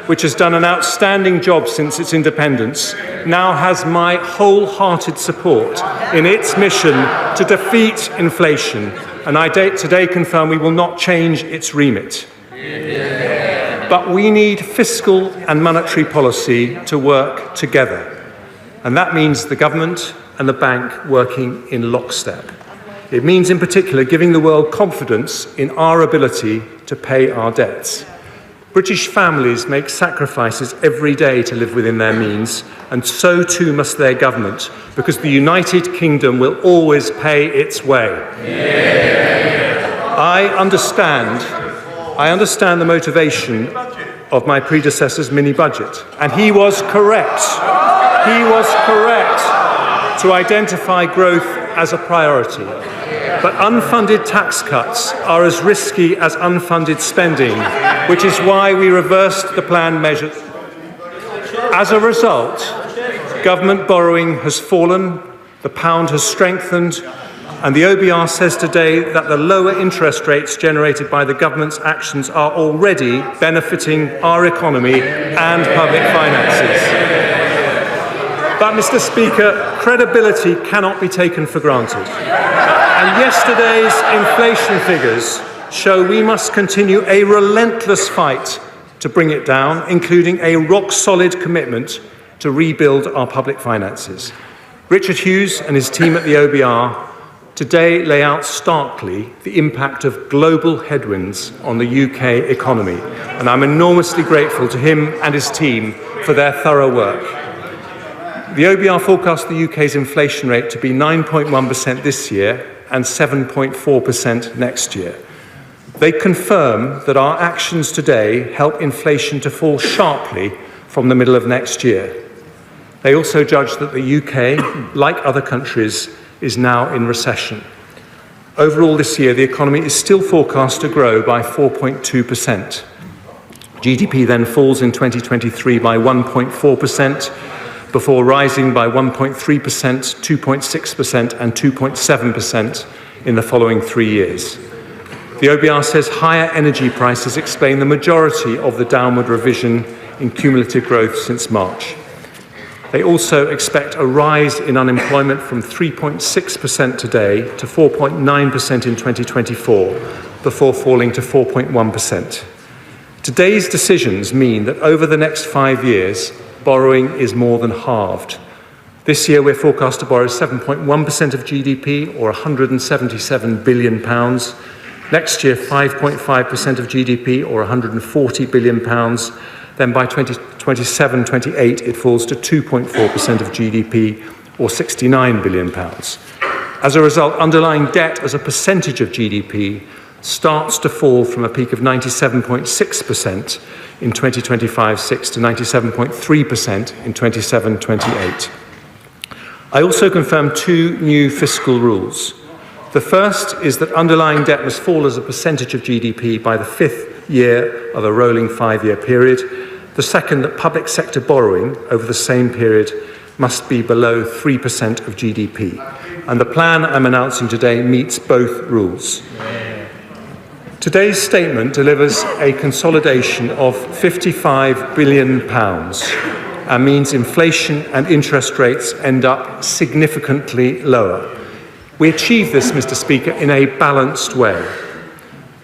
S3: which has done an outstanding job since its independence, now has my wholehearted support in its mission to defeat inflation. And I today confirm we will not change its remit. But we need fiscal and monetary policy to work together. And that means the government and the bank working in lockstep. It means, in particular, giving the world confidence in our ability to pay our debts. British families make sacrifices every day to live within their means, and so too must their government, because the United Kingdom will always pay its way. I understand the motivation of my predecessor's mini-budget, and he was correct. He was correct to identify growth as a priority. But unfunded tax cuts are as risky as unfunded spending, which is why we reversed the planned measures. As a result, government borrowing has fallen, the pound has strengthened, and the OBR says today that the lower interest rates generated by the government's actions are already benefiting our economy and public finances. But, Mr. Speaker, credibility cannot be taken for granted. And yesterday's inflation figures show we must continue a relentless fight to bring it down, including a rock-solid commitment to rebuild our public finances. Richard Hughes and his team at the OBR today lay out starkly the impact of global headwinds on the UK economy, and I'm enormously grateful to him and his team for their thorough work.
S17: The OBR forecast the UK's inflation rate to be 9.1% this year and 7.4% next year. They confirm that our actions today help inflation to fall sharply from the middle of next year. They also judge that the UK, like other countries, is now in recession. Overall this year, the economy is still forecast to grow by 4.2%. GDP then falls in 2023 by 1.4%, before rising by 1.3%, 2.6% and 2.7% in the following 3 years. The OBR says higher energy prices explain the majority of the downward revision in cumulative growth since March. They also expect a rise in unemployment from 3.6% today to 4.9% in 2024, before falling to 4.1%. Today's decisions mean that over the next 5 years, borrowing is more than halved. This year, we're forecast to borrow 7.1% of GDP, or £177 billion. Next year, 5.5% of GDP, or £140 billion. Then by 2027-28, it falls to 2.4% of GDP, or £69 billion. As a result, underlying debt as a percentage of GDP starts to fall from a peak of 97.6% in 2025-6 to 97.3% in 27-28. I also confirmed 2 new fiscal rules. The first is that underlying debt must fall as a percentage of GDP by the 5th year of a rolling 5-year period. The second, that public sector borrowing over the same period must be below 3% of GDP. And the plan I'm announcing today meets both rules. Today's statement delivers a consolidation of £55 billion and means inflation and interest rates end up significantly lower. We achieve this, Mr. Speaker, in a balanced way.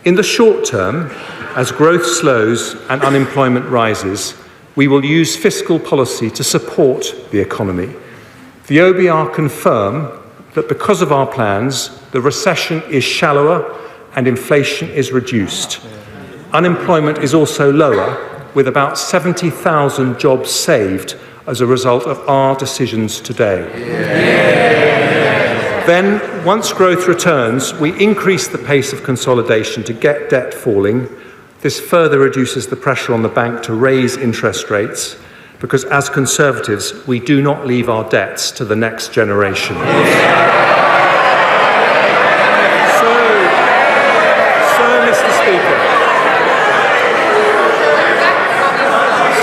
S17: In the short term, as growth slows and unemployment rises, we will use fiscal policy to support the economy. The OBR confirm that because of our plans, the recession is shallower and inflation is reduced. Unemployment is also lower, with about 70,000 jobs saved as a result of our decisions today. Then, once growth returns, we increase the pace of consolidation to get debt falling. This further reduces the pressure on the bank to raise interest rates, because as Conservatives, we do not leave our debts to the next generation.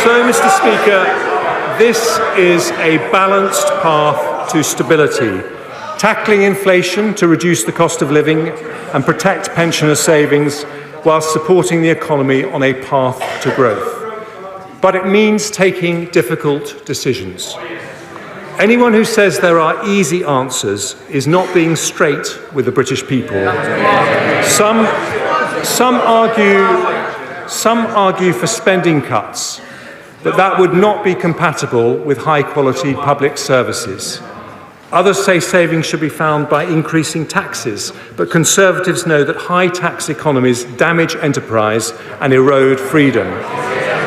S17: So, Mr. Speaker, this is a balanced path to stability, tackling inflation to reduce the cost of living and protect pensioner savings whilst supporting the economy on a path to growth. But it means taking difficult decisions. Anyone who says there are easy answers is not being straight with the British people. Some argue for spending cuts, but that would not be compatible with high-quality public services. Others say savings should be found by increasing taxes, but Conservatives know that high-tax economies damage enterprise and erode freedom.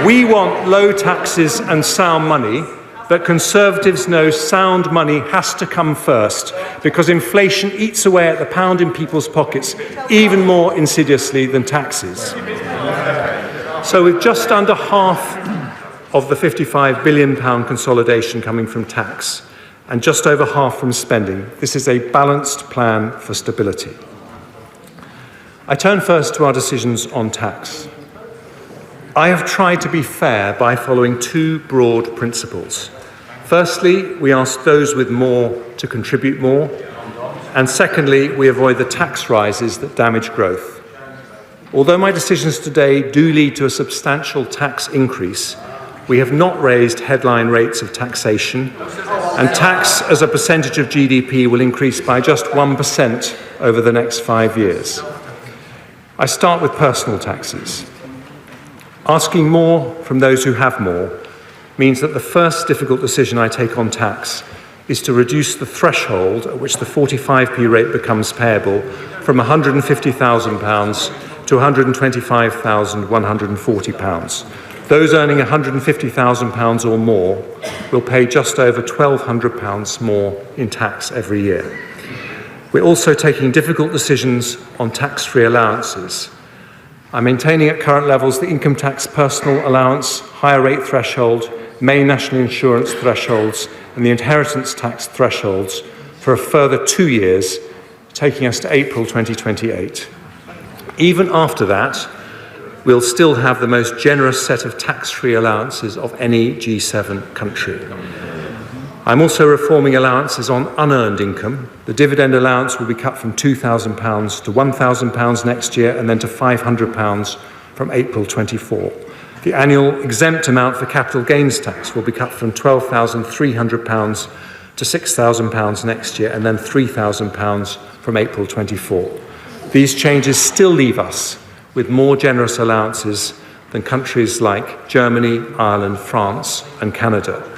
S17: We want low taxes and sound money, but Conservatives know sound money has to come first, because inflation eats away at the pound in people's pockets even more insidiously than taxes. So with just under half of the £55 billion consolidation coming from tax and just over half from spending, this is a balanced plan for stability. I turn first to our decisions on tax. I have tried to be fair by following 2 broad principles. Firstly, we ask those with more to contribute more, and secondly, we avoid the tax rises that damage growth. Although my decisions today do lead to a substantial tax increase, we have not raised headline rates of taxation, and tax as a percentage of GDP will increase by just 1% over the next 5 years. I start with personal taxes. Asking more from those who have more means that the first difficult decision I take on tax is to reduce the threshold at which the 45p rate becomes payable from £150,000 to £125,140. Those earning £150,000 or more will pay just over £1,200 more in tax every year. We're also taking difficult decisions on tax-free allowances. I'm maintaining at current levels the income tax personal allowance, higher rate threshold, main national insurance thresholds, and the inheritance tax thresholds for a further 2 years, taking us to April 2028. Even after that, we'll still have the most generous set of tax-free allowances of any G7 country. I'm also reforming allowances on unearned income. The dividend allowance will be cut from £2,000 to £1,000 next year and then to £500 from April 24. The annual exempt amount for capital gains tax will be cut from £12,300 to £6,000 next year and then £3,000 from April 24. These changes still leave us with more generous allowances than countries like Germany, Ireland, France and Canada.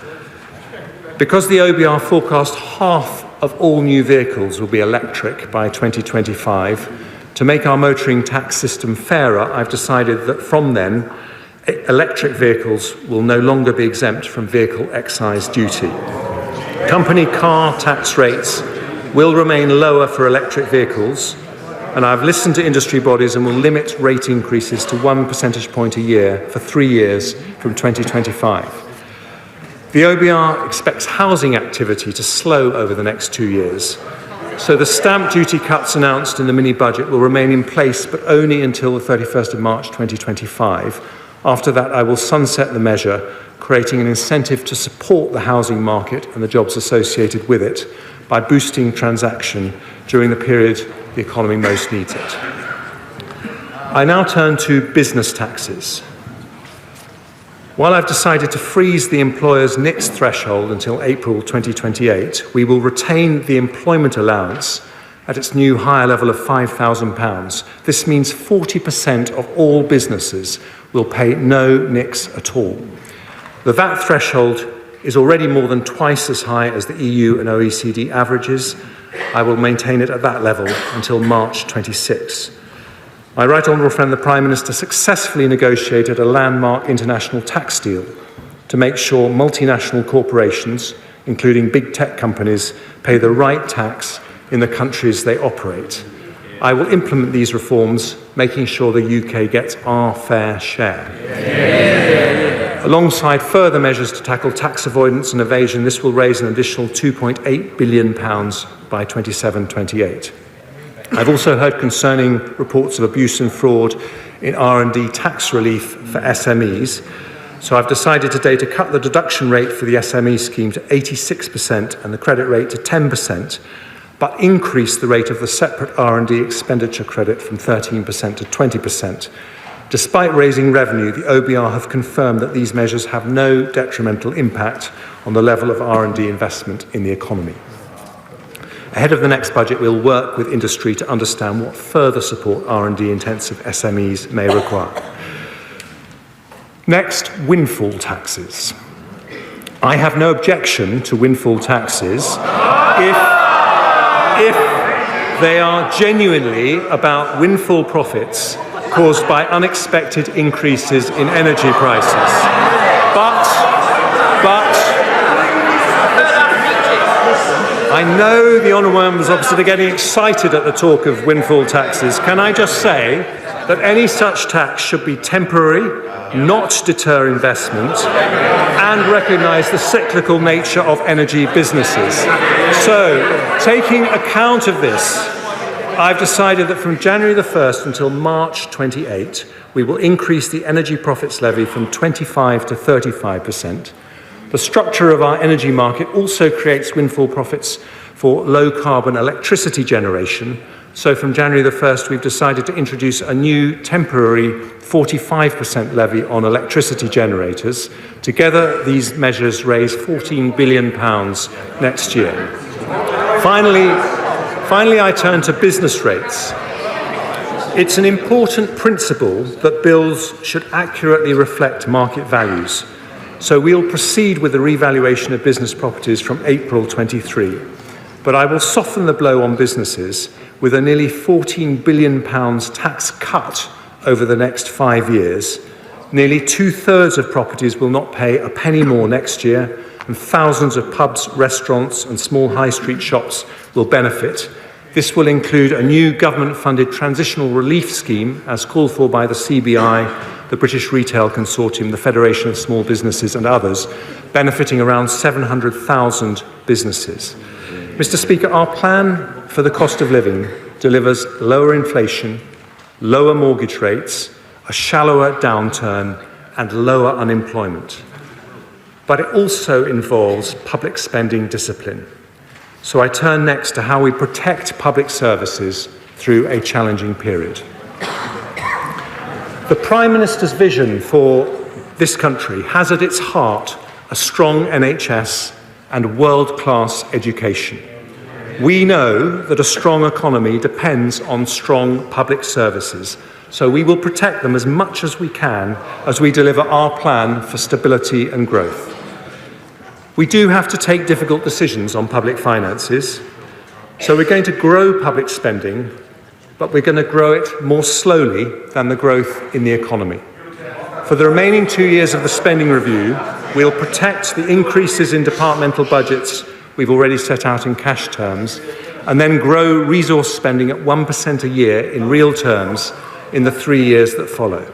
S17: Because the OBR forecast half of all new vehicles will be electric by 2025, to make our motoring tax system fairer, I've decided that from then, electric vehicles will no longer be exempt from vehicle excise duty. Company car tax rates will remain lower for electric vehicles, and I've listened to industry bodies and will limit rate increases to 1 percentage point a year for 3 years from 2025. The OBR expects housing activity to slow over the next 2 years, so the stamp duty cuts announced in the mini-budget will remain in place, but only until the 31st of March 2025. After that, I will sunset the measure, creating an incentive to support the housing market and the jobs associated with it by boosting transaction during the period the economy most needs it. I now turn to business taxes. While I've decided to freeze the employer's NICS threshold until April 2028, we will retain the employment allowance at its new higher level of £5,000. This means 40% of all businesses will pay no NICS at all. The VAT threshold is already more than twice as high as the EU and OECD averages. I will maintain it at that level until March 26. My right honourable friend, the Prime Minister, successfully negotiated a landmark international tax deal to make sure multinational corporations, including big tech companies, pay the right tax in the countries they operate. I will implement these reforms, making sure the UK gets our fair share. Alongside further measures to tackle tax avoidance and evasion, this will raise an additional £2.8 billion by 27-28. I've also heard concerning reports of abuse and fraud in R&D tax relief for SMEs, so I've decided today to cut the deduction rate for the SME scheme to 86% and the credit rate to 10%, but increase the rate of the separate R&D expenditure credit from 13% to 20%. Despite raising revenue, the OBR have confirmed that these measures have no detrimental impact on the level of R&D investment in the economy. Ahead of the next budget, we'll work with industry to understand what further support R&D intensive SMEs may require. Next, windfall taxes. I have no objection to windfall taxes if they are genuinely about windfall profits caused by unexpected increases in energy prices. But I know the honourable members opposite are getting excited at the talk of windfall taxes. Can I just say that any such tax should be temporary, not deter investment, and recognise the cyclical nature of energy businesses. So, taking account of this, I've decided that from January the 1st until March 28, we will increase the energy profits levy from 25 to 35%. The structure of our energy market also creates windfall profits for low-carbon electricity generation. So from January the 1st, we've decided to introduce a new temporary 45% levy on electricity generators. Together, these measures raise £14 billion next year. Finally, I turn to business rates. It's an important principle that bills should accurately reflect market values. So we'll proceed with the revaluation of business properties from April 23. But I will soften the blow on businesses with a nearly £14 billion tax cut over the next 5 years, Nearly 2/3 of properties will not pay a penny more next year, and thousands of pubs, restaurants and small high street shops will benefit. This will include a new government-funded transitional relief scheme, as called for by the CBI, the British Retail Consortium, the Federation of Small Businesses and others, benefiting around 700,000 businesses. Mr. Speaker, our plan for the cost of living delivers lower inflation, lower mortgage rates, a shallower downturn and lower unemployment. But it also involves public spending discipline. So I turn next to how we protect public services through a challenging period. The Prime Minister's vision for this country has at its heart a strong NHS and world-class education. We know that a strong economy depends on strong public services, so we will protect them as much as we can as we deliver our plan for stability and growth. We do have to take difficult decisions on public finances, so we're going to grow public spending, but we're going to grow it more slowly than the growth in the economy. For the remaining 2 years of the spending review, we'll protect the increases in departmental budgets we've already set out in cash terms, and then grow resource spending at 1% a year in real terms in the 3 years that follow.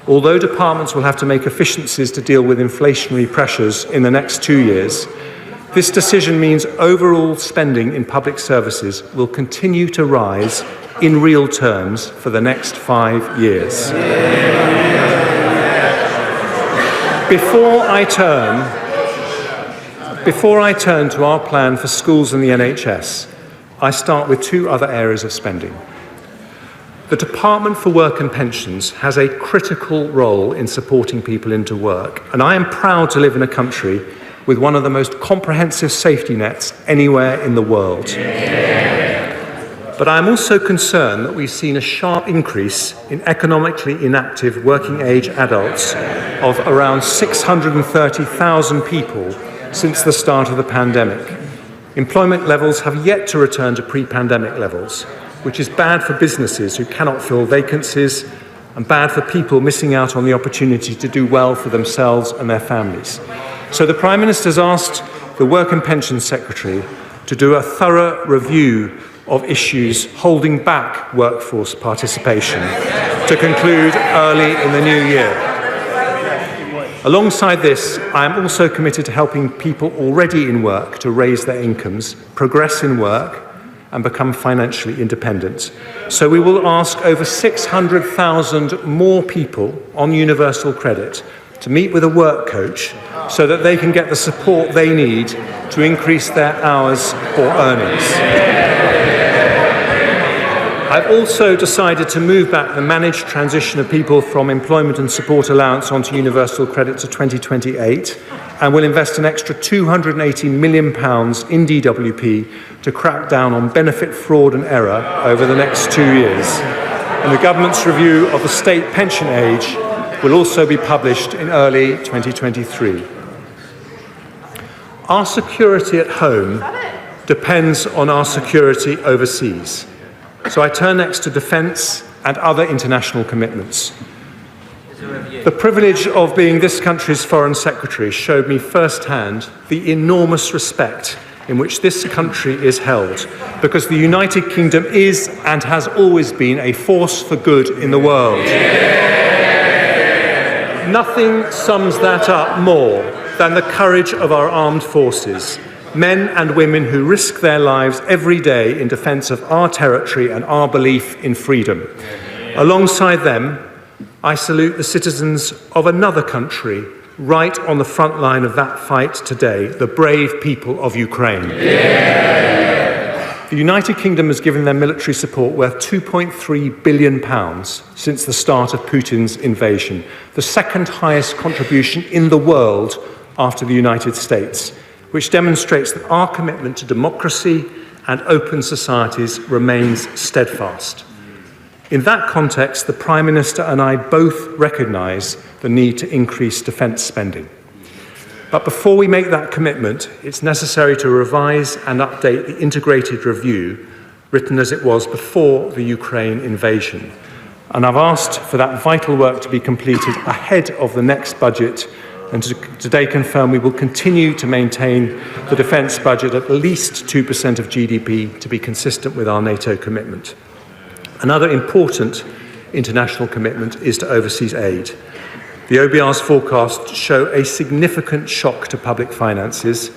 S17: Although departments will have to make efficiencies to deal with inflationary pressures in the next 2 years, this decision means overall spending in public services will continue to rise in real terms for the next 5 years. Before I turn to our plan for schools and the NHS, I start with two other areas of spending. The Department for Work and Pensions has a critical role in supporting people into work, and I am proud to live in a country with one of the most comprehensive safety nets anywhere in the world. But I am also concerned that we've seen a sharp increase in economically inactive working-age adults of around 630,000 people since the start of the pandemic. Employment levels have yet to return to pre-pandemic levels, which is bad for businesses who cannot fill vacancies and bad for people missing out on the opportunity to do well for themselves and their families. So the Prime Minister has asked the Work and Pensions Secretary to do a thorough review of issues holding back workforce participation to conclude early in the new year. Alongside this, I am also committed to helping people already in work to raise their incomes, progress in work, and become financially independent. So we will ask over 600,000 more people on universal credit to meet with a work coach so that they can get the support they need to increase their hours or earnings. I've also decided to move back the managed transition of people from employment and support allowance onto universal credit to 2028, and will invest an extra £280 million in DWP to crack down on benefit fraud and error over the next 2 years. And the government's review of the state pension age will also be published in early 2023. Our security at home depends on our security overseas. So I turn next to defence and other international commitments. The privilege of being this country's Foreign Secretary showed me firsthand the enormous respect in which this country is held, because the United Kingdom is and has always been a force for good in the world. Nothing sums that up more than the courage of our armed forces, men and women who risk their lives every day in defence of our territory and our belief in freedom. Alongside them, I salute the citizens of another country right on the front line of that fight today, the brave people of Ukraine. The United Kingdom has given their military support worth £2.3 billion since the start of Putin's invasion, the second highest contribution in the world after the United States, which demonstrates that our commitment to democracy and open societies remains steadfast. In that context, the Prime Minister and I both recognise the need to increase defence spending. But before we make that commitment, it's necessary to revise and update the integrated review, written as it was before the Ukraine invasion. And I've asked for that vital work to be completed ahead of the next budget, and today confirm we will continue to maintain the defence budget at least 2% of GDP to be consistent with our NATO commitment. Another important international commitment is to overseas aid. The OBR's forecasts show a significant shock to public finances,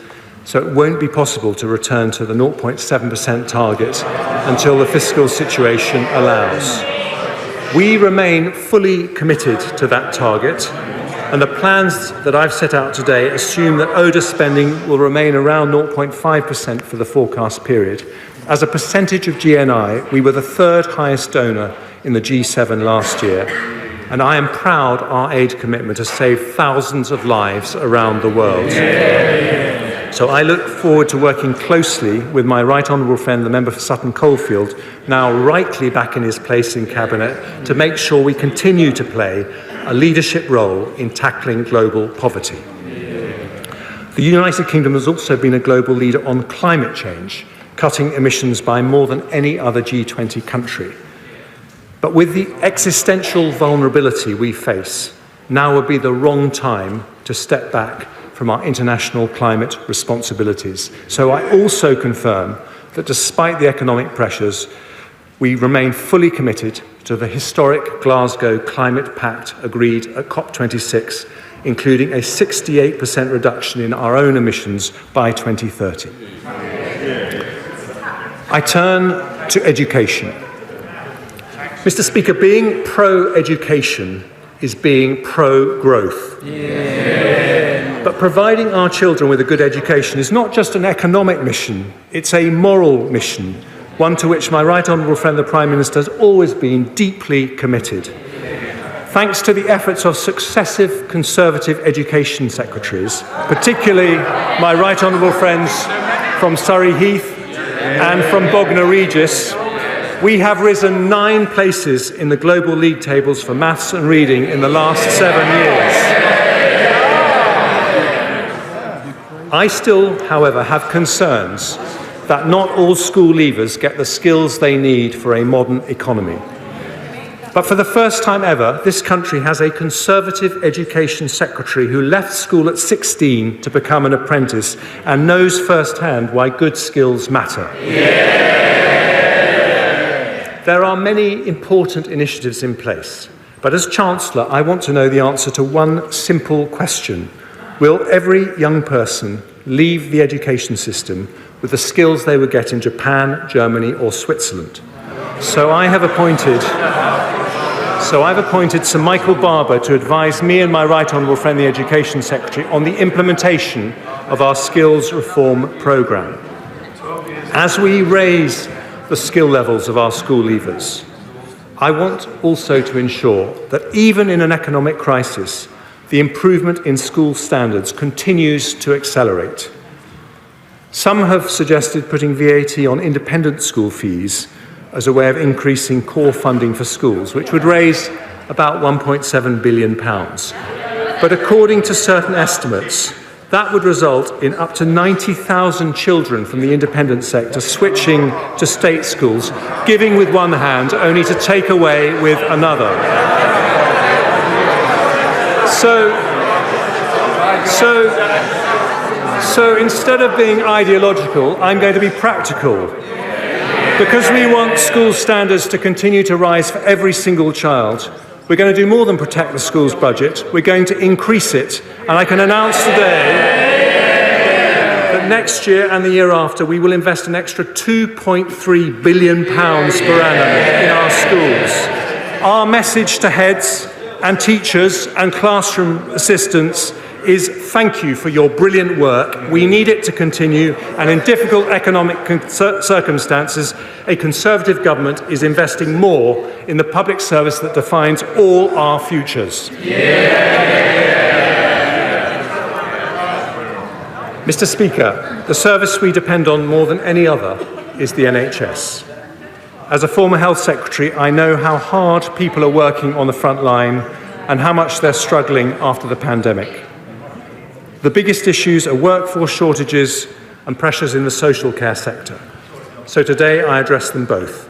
S17: so it won't be possible to return to the 0.7% target until the fiscal situation allows. We remain fully committed to that target, and the plans that I've set out today assume that ODA spending will remain around 0.5% for the forecast period. As a percentage of GNI, we were the third highest donor in the G7 last year, and I am proud our aid commitment has saved thousands of lives around the world. So I look forward to working closely with my right honourable friend, the member for Sutton Coldfield, now rightly back in his place in Cabinet, to make sure we continue to play a leadership role in tackling global poverty. The United Kingdom has also been a global leader on climate change, cutting emissions by more than any other G20 country. But with the existential vulnerability we face, now would be the wrong time to step back from our international climate responsibilities. So I also confirm that despite the economic pressures, we remain fully committed to the historic Glasgow Climate Pact agreed at COP26, including a 68% reduction in our own emissions by 2030. I turn to education. Mr. Speaker, being pro-education is being pro-growth. But providing our children with a good education is not just an economic mission, it's a moral mission, one to which my right honourable friend the Prime Minister has always been deeply committed. Thanks to the efforts of successive Conservative education secretaries, particularly my right honourable friends from Surrey Heath and from Bognor Regis, we have risen 9 places in the global league tables for maths and reading in the last 7 years. I still, however, have concerns that not all school leavers get the skills they need for a modern economy. But for the first time ever, this country has a Conservative education secretary who left school at 16 to become an apprentice and knows firsthand why good skills matter. There are many important initiatives in place, but as Chancellor, I want to know the answer to one simple question. Will every young person leave the education system with the skills they would get in Japan, Germany or Switzerland? So I've appointed Sir Michael Barber to advise me and my right honourable friend, the Education Secretary, on the implementation of our skills reform programme. As we raise the skill levels of our school leavers, I want also to ensure that even in an economic crisis, the improvement in school standards continues to accelerate. Some have suggested putting VAT on independent school fees as a way of increasing core funding for schools, which would raise about £1.7 billion. But according to certain estimates, that would result in up to 90,000 children from the independent sector switching to state schools, giving with one hand only to take away with another. So instead of being ideological, I'm going to be practical. Because we want school standards to continue to rise for every single child, we're going to do more than protect the school's budget. We're going to increase it. And I can announce today that next year and the year after, we will invest an extra £2.3 billion per annum in our schools. Our message to heads and teachers and classroom assistants is thank you for your brilliant work. We need it to continue, and in difficult economic circumstances, a Conservative government is investing more in the public service that defines all our futures. Mr. Speaker, the service we depend on more than any other is the NHS. As a former Health Secretary, I know how hard people are working on the front line and how much they're struggling after the pandemic. The biggest issues are workforce shortages and pressures in the social care sector. So today I address them both.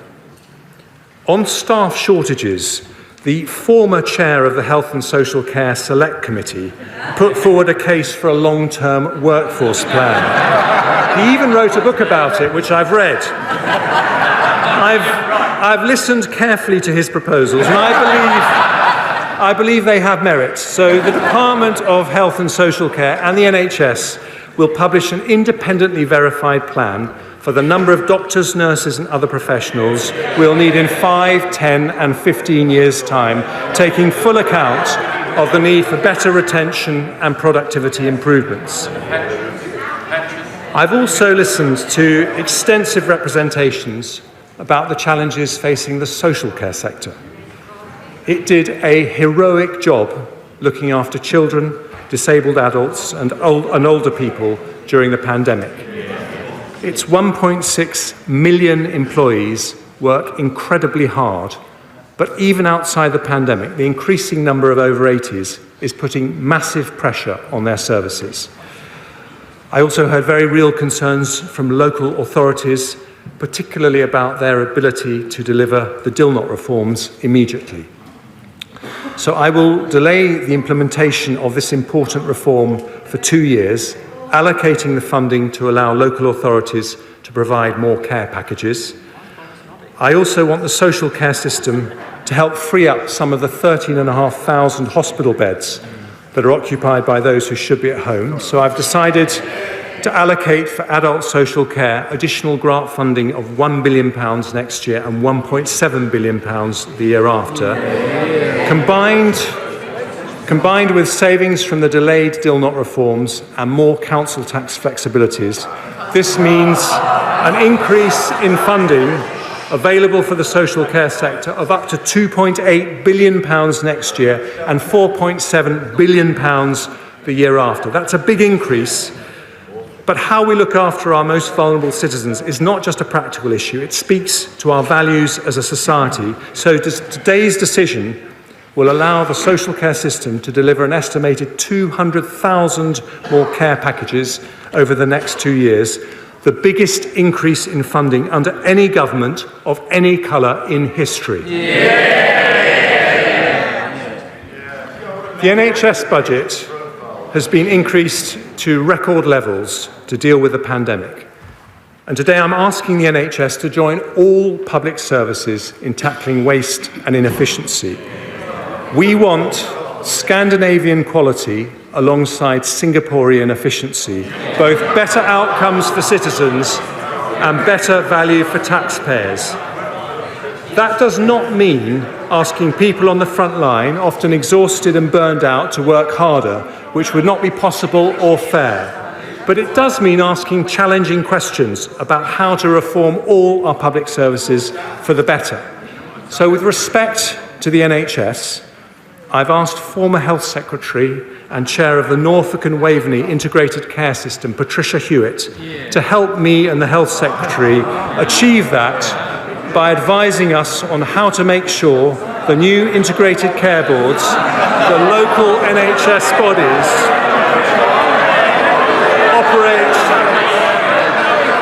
S17: On staff shortages, the former chair of the Health and Social Care Select Committee put forward a case for a long-term workforce plan. He even wrote a book about it, which I've read. I've listened carefully to his proposals, and I believe they have merit. So the Department of Health and Social Care and the NHS will publish an independently verified plan for the number of doctors, nurses and other professionals we'll need in 5, 10 and 15 years' time, taking full account of the need for better retention and productivity improvements. I've also listened to extensive representations about the challenges facing the social care sector. It did a heroic job looking after children, disabled adults and older people during the pandemic. Its 1.6 million employees work incredibly hard, but even outside the pandemic, the increasing number of over 80s is putting massive pressure on their services. I also heard very real concerns from local authorities, particularly about their ability to deliver the DILNOT reforms immediately. So I will delay the implementation of this important reform for 2 years, allocating the funding to allow local authorities to provide more care packages. I also want the social care system to help free up some of the 13,500 hospital beds that are occupied by those who should be at home. So I've decided to allocate for adult social care additional grant funding of £1 billion next year and £1.7 billion the year after. Combined with savings from the delayed DILNOT reforms and more council tax flexibilities, this means an increase in funding available for the social care sector of up to £2.8 billion next year and £4.7 billion the year after. That's a big increase, but how we look after our most vulnerable citizens is not just a practical issue, it speaks to our values as a society. So today's decision will allow the social care system to deliver an estimated 200,000 more care packages over the next 2 years, the biggest increase in funding under any government of any colour in history. The NHS budget has been increased to record levels to deal with the pandemic. And today I'm asking the NHS to join all public services in tackling waste and inefficiency. We want Scandinavian quality alongside Singaporean efficiency, both better outcomes for citizens and better value for taxpayers. That does not mean asking people on the front line, often exhausted and burned out, to work harder, which would not be possible or fair. But it does mean asking challenging questions about how to reform all our public services for the better. So with respect to the NHS, I've asked former Health Secretary and Chair of the Norfolk and Waveney Integrated Care System, Patricia Hewitt, to help me and the Health Secretary achieve that by advising us on how to make sure the new integrated care boards, the local NHS bodies,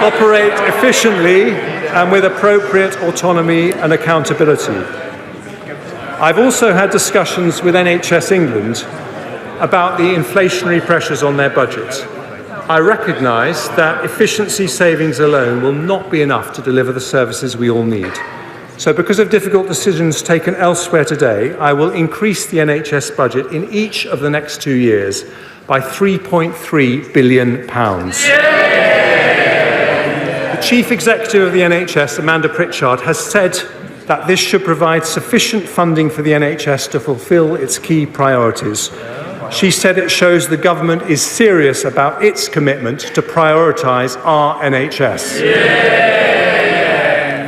S17: operate efficiently and with appropriate autonomy and accountability. I've also had discussions with NHS England about the inflationary pressures on their budget. I recognise that efficiency savings alone will not be enough to deliver the services we all need. So because of difficult decisions taken elsewhere today, I will increase the NHS budget in each of the next 2 years by £3.3 billion. The Chief Executive of the NHS, Amanda Pritchard, has said that this should provide sufficient funding for the NHS to fulfil its key priorities. She said it shows the government is serious about its commitment to prioritise our NHS.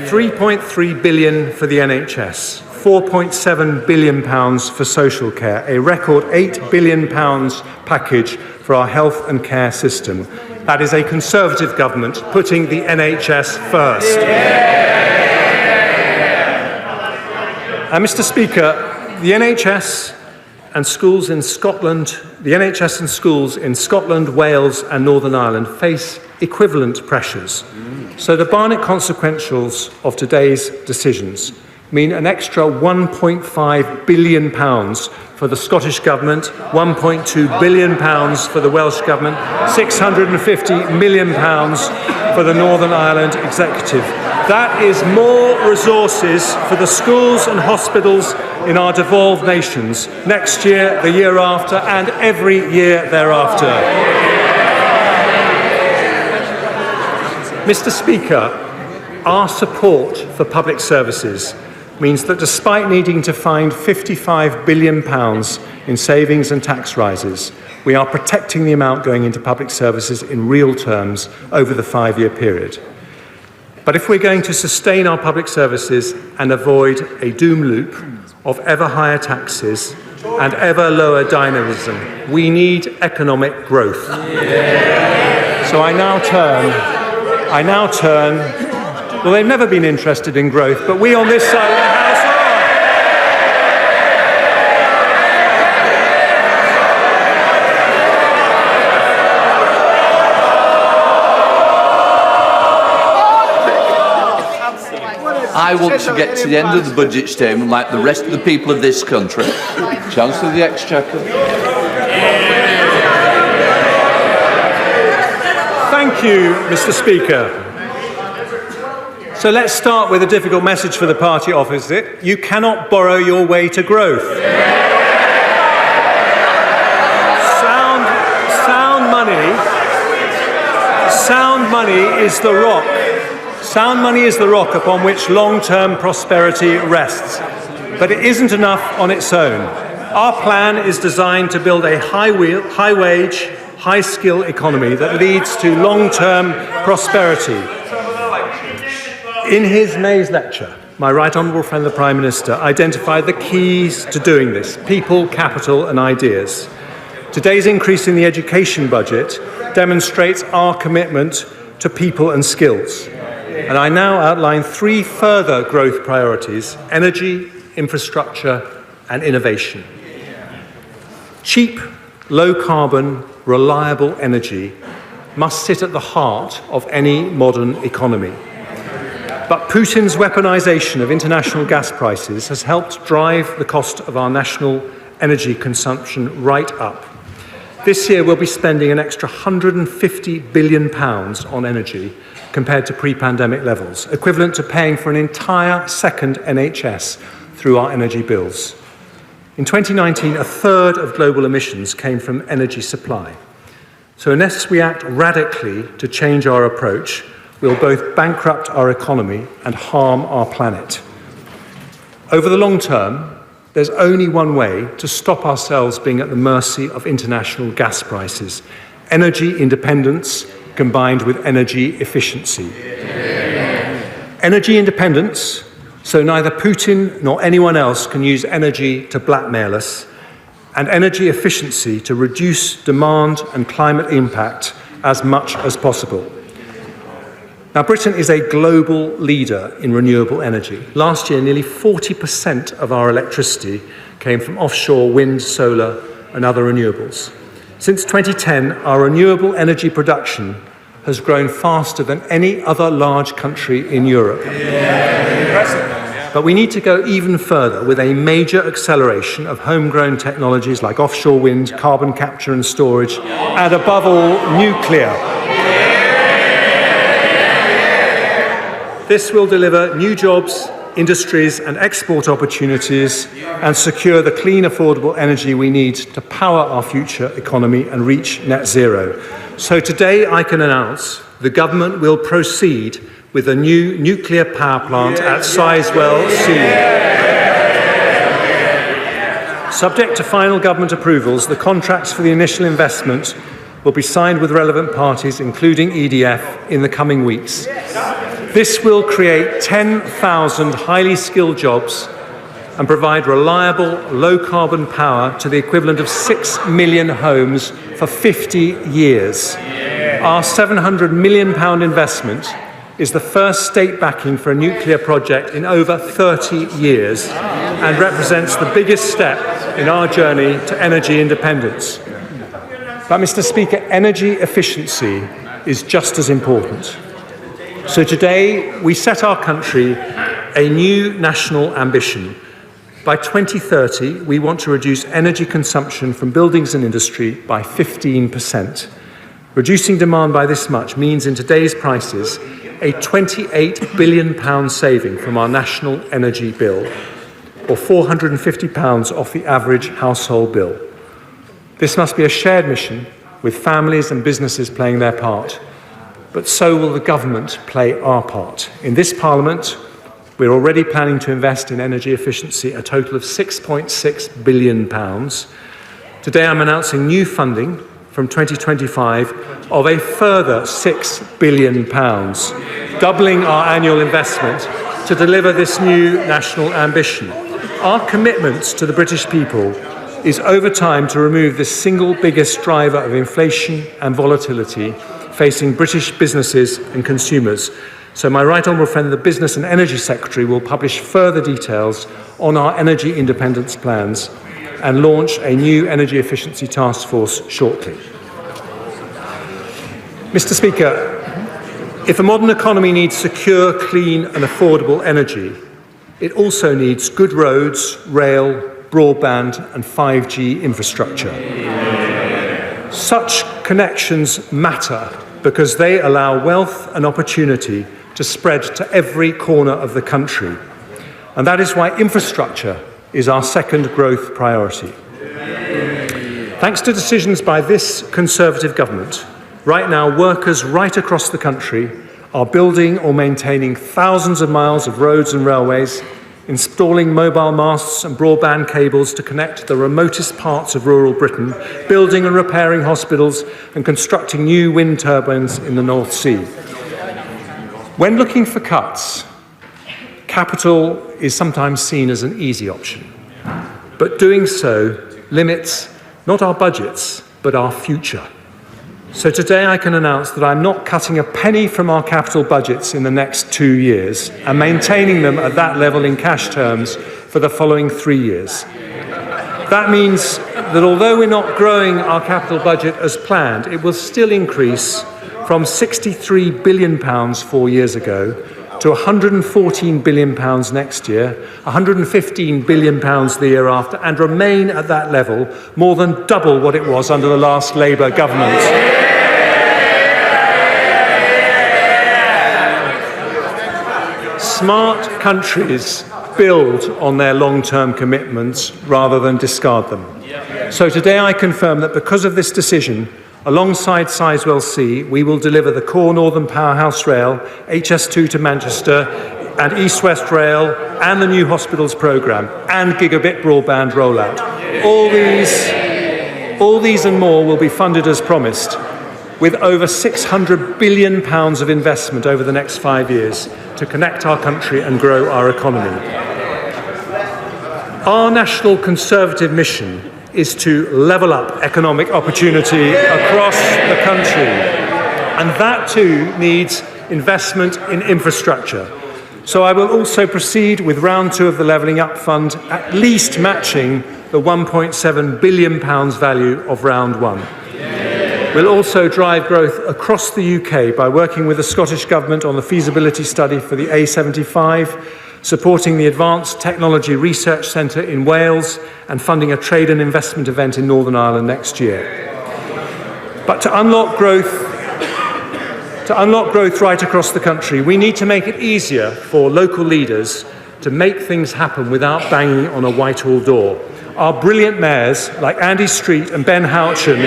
S17: 3.3 billion for the NHS, 4.7 billion pounds for social care, a record 8 billion pounds package for our health and care system. That is a Conservative government putting the NHS first. Mr. Speaker, the NHS and schools in Scotland, Wales and Northern Ireland face equivalent pressures. So the Barnett consequentials of today's decisions mean an extra £1.5 billion for the Scottish Government, £1.2 billion for the Welsh Government, £650 million for the Northern Ireland Executive. That is more resources for the schools and hospitals in our devolved nations next year, the year after, and every year thereafter. Mr. Speaker, our support for public services means that despite needing to find £55 billion in savings and tax rises, we are protecting the amount going into public services in real terms over the 5-year period. But if we're going to sustain our public services and avoid a doom loop of ever higher taxes and ever lower dynamism, we need economic growth. So I now turn, well, they've never been interested in growth, but we on this side of the House
S4: I want to get to the end of the budget statement like the rest of the people of this country. Chancellor of the Exchequer.
S17: Thank you, Mr. Speaker. So let's start with a difficult message for the party opposite. You cannot borrow your way to growth. Sound money is the rock. Sound money is the rock upon which long-term prosperity rests. But it isn't enough on its own. Our plan is designed to build a high-wage, high-skill economy that leads to long-term prosperity. In his May's lecture, my right honourable friend the Prime Minister identified the keys to doing this: people, capital and ideas. Today's increase in the education budget demonstrates our commitment to people and skills. And I now outline 3 further growth priorities: energy, infrastructure and innovation. Cheap, low-carbon, reliable energy must sit at the heart of any modern economy. But Putin's weaponisation of international gas prices has helped drive the cost of our national energy consumption right up. This year we'll be spending an extra £150 billion on energy compared to pre-pandemic levels, equivalent to paying for an entire second NHS through our energy bills. In 2019, a third of global emissions came from energy supply. So unless we act radically to change our approach, we'll both bankrupt our economy and harm our planet. Over the long term, there's only one way to stop ourselves being at the mercy of international gas prices: energy independence combined with energy efficiency. Energy independence, so neither Putin nor anyone else can use energy to blackmail us, and energy efficiency to reduce demand and climate impact as much as possible. Now, Britain is a global leader in renewable energy. Last year, nearly 40% of our electricity came from offshore wind, solar, and other renewables. Since 2010, our renewable energy production has grown faster than any other large country in Europe. But we need to go even further with a major acceleration of homegrown technologies like offshore wind, carbon capture and storage, and above all, nuclear. This will deliver new jobs, industries and export opportunities and secure the clean, affordable energy we need to power our future economy and reach net zero. So today I can announce the government will proceed with a new nuclear power plant at Sizewell C. Subject to final government approvals, the contracts for the initial investment will be signed with relevant parties, including EDF, in the coming weeks. This will create 10,000 highly skilled jobs and provide reliable, low-carbon power to the equivalent of 6 million homes for 50 years. Our £700 million investment is the first state backing for a nuclear project in over 30 years and represents the biggest step in our journey to energy independence. But, Mr. Speaker, energy efficiency is just as important. So today, we set our country a new national ambition. By 2030, we want to reduce energy consumption from buildings and industry by 15%. Reducing demand by this much means, in today's prices, a £28 billion saving from our national energy bill, or £450 off the average household bill. This must be a shared mission, with families and businesses playing their part. But so will the government play our part. In this Parliament, we're already planning to invest in energy efficiency a total of £6.6 billion. Today I'm announcing new funding from 2025 of a further £6 billion, doubling our annual investment to deliver this new national ambition. Our commitment to the British people is over time to remove the single biggest driver of inflation and volatility facing British businesses and consumers. So my right honourable friend, the Business and Energy Secretary, will publish further details on our energy independence plans and launch a new energy efficiency task force shortly. Mr. Speaker, if a modern economy needs secure, clean and affordable energy, it also needs good roads, rail, broadband and 5G infrastructure. Such connections matter because they allow wealth and opportunity to spread to every corner of the country. And that is why infrastructure is our second growth priority. Thanks to decisions by this Conservative government, right now workers right across the country are building or maintaining thousands of miles of roads and railways, installing mobile masts and broadband cables to connect the remotest parts of rural Britain, building and repairing hospitals and constructing new wind turbines in the North Sea. When looking for cuts, capital is sometimes seen as an easy option, but doing so limits not our budgets, but our future. So today I can announce that I'm not cutting a penny from our capital budgets in the next 2 years and maintaining them at that level in cash terms for the following 3 years. That means that although we're not growing our capital budget as planned, it will still increase from £63 billion 4 years ago to £114 billion next year, £115 billion the year after, and remain at that level, more than double what it was under the last Labour government. Smart countries build on their long-term commitments rather than discard them. So today I confirm that because of this decision, alongside Sizewell C, we will deliver the core Northern Powerhouse Rail, HS2 to Manchester, and East West Rail, and the new hospitals programme, and gigabit broadband rollout. All these and more will be funded as promised, with over £600 billion of investment over the next 5 years to connect our country and grow our economy. Our National Conservative mission is to level up economic opportunity across the country. And that too needs investment in infrastructure. So I will also proceed with round 2 of the Levelling Up Fund, at least matching the £1.7 billion value of round 1. We'll also drive growth across the UK by working with the Scottish Government on the feasibility study for the A75, supporting the Advanced Technology Research Centre in Wales and funding a trade and investment event in Northern Ireland next year. But to unlock growth right across the country, we need to make it easier for local leaders to make things happen without banging on a Whitehall door. Our brilliant mayors, like Andy Street and Ben Houchen,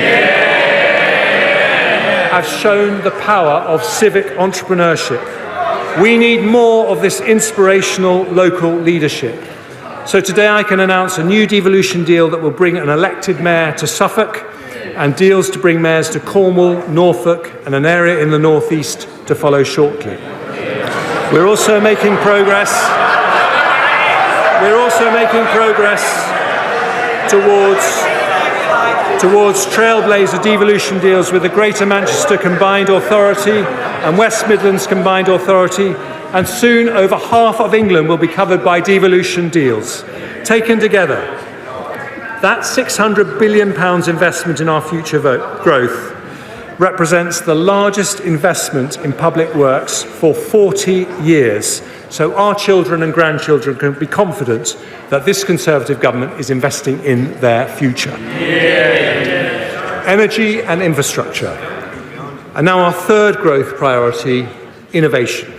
S17: have shown the power of civic entrepreneurship. We need more of this inspirational local leadership. So today I can announce a new devolution deal that will bring an elected mayor to Suffolk and deals to bring mayors to Cornwall, Norfolk and an area in the North East to follow shortly. We're also making progress towards trailblazer devolution deals with the Greater Manchester Combined Authority and West Midlands Combined Authority, and soon over half of England will be covered by devolution deals. Taken together, that £600 billion investment in our future growth represents the largest investment in public works for 40 years. So our children and grandchildren can be confident that this Conservative government is investing in their future. Energy and infrastructure. And now our third growth priority, innovation.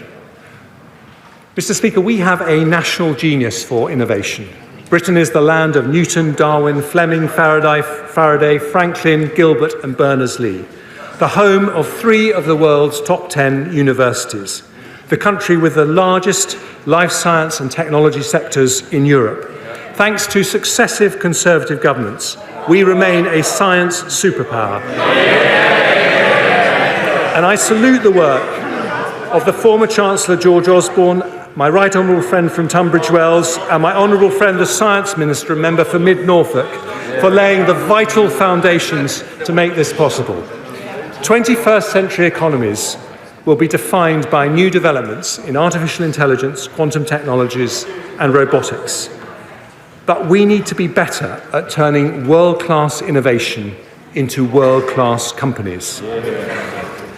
S17: Mr. Speaker, we have a national genius for innovation. Britain is the land of Newton, Darwin, Fleming, Faraday, Franklin, Gilbert and Berners-Lee, the home of 3 of the world's top 10 universities, the country with the largest life science and technology sectors in Europe. Thanks to successive Conservative governments, we remain a science superpower. And I salute the work of the former Chancellor George Osborne, my right honourable friend from Tunbridge Wells, and my honourable friend the Science Minister and member for Mid Norfolk, for laying the vital foundations to make this possible. 21st century economies will be defined by new developments in artificial intelligence, quantum technologies and robotics. But we need to be better at turning world-class innovation into world-class companies.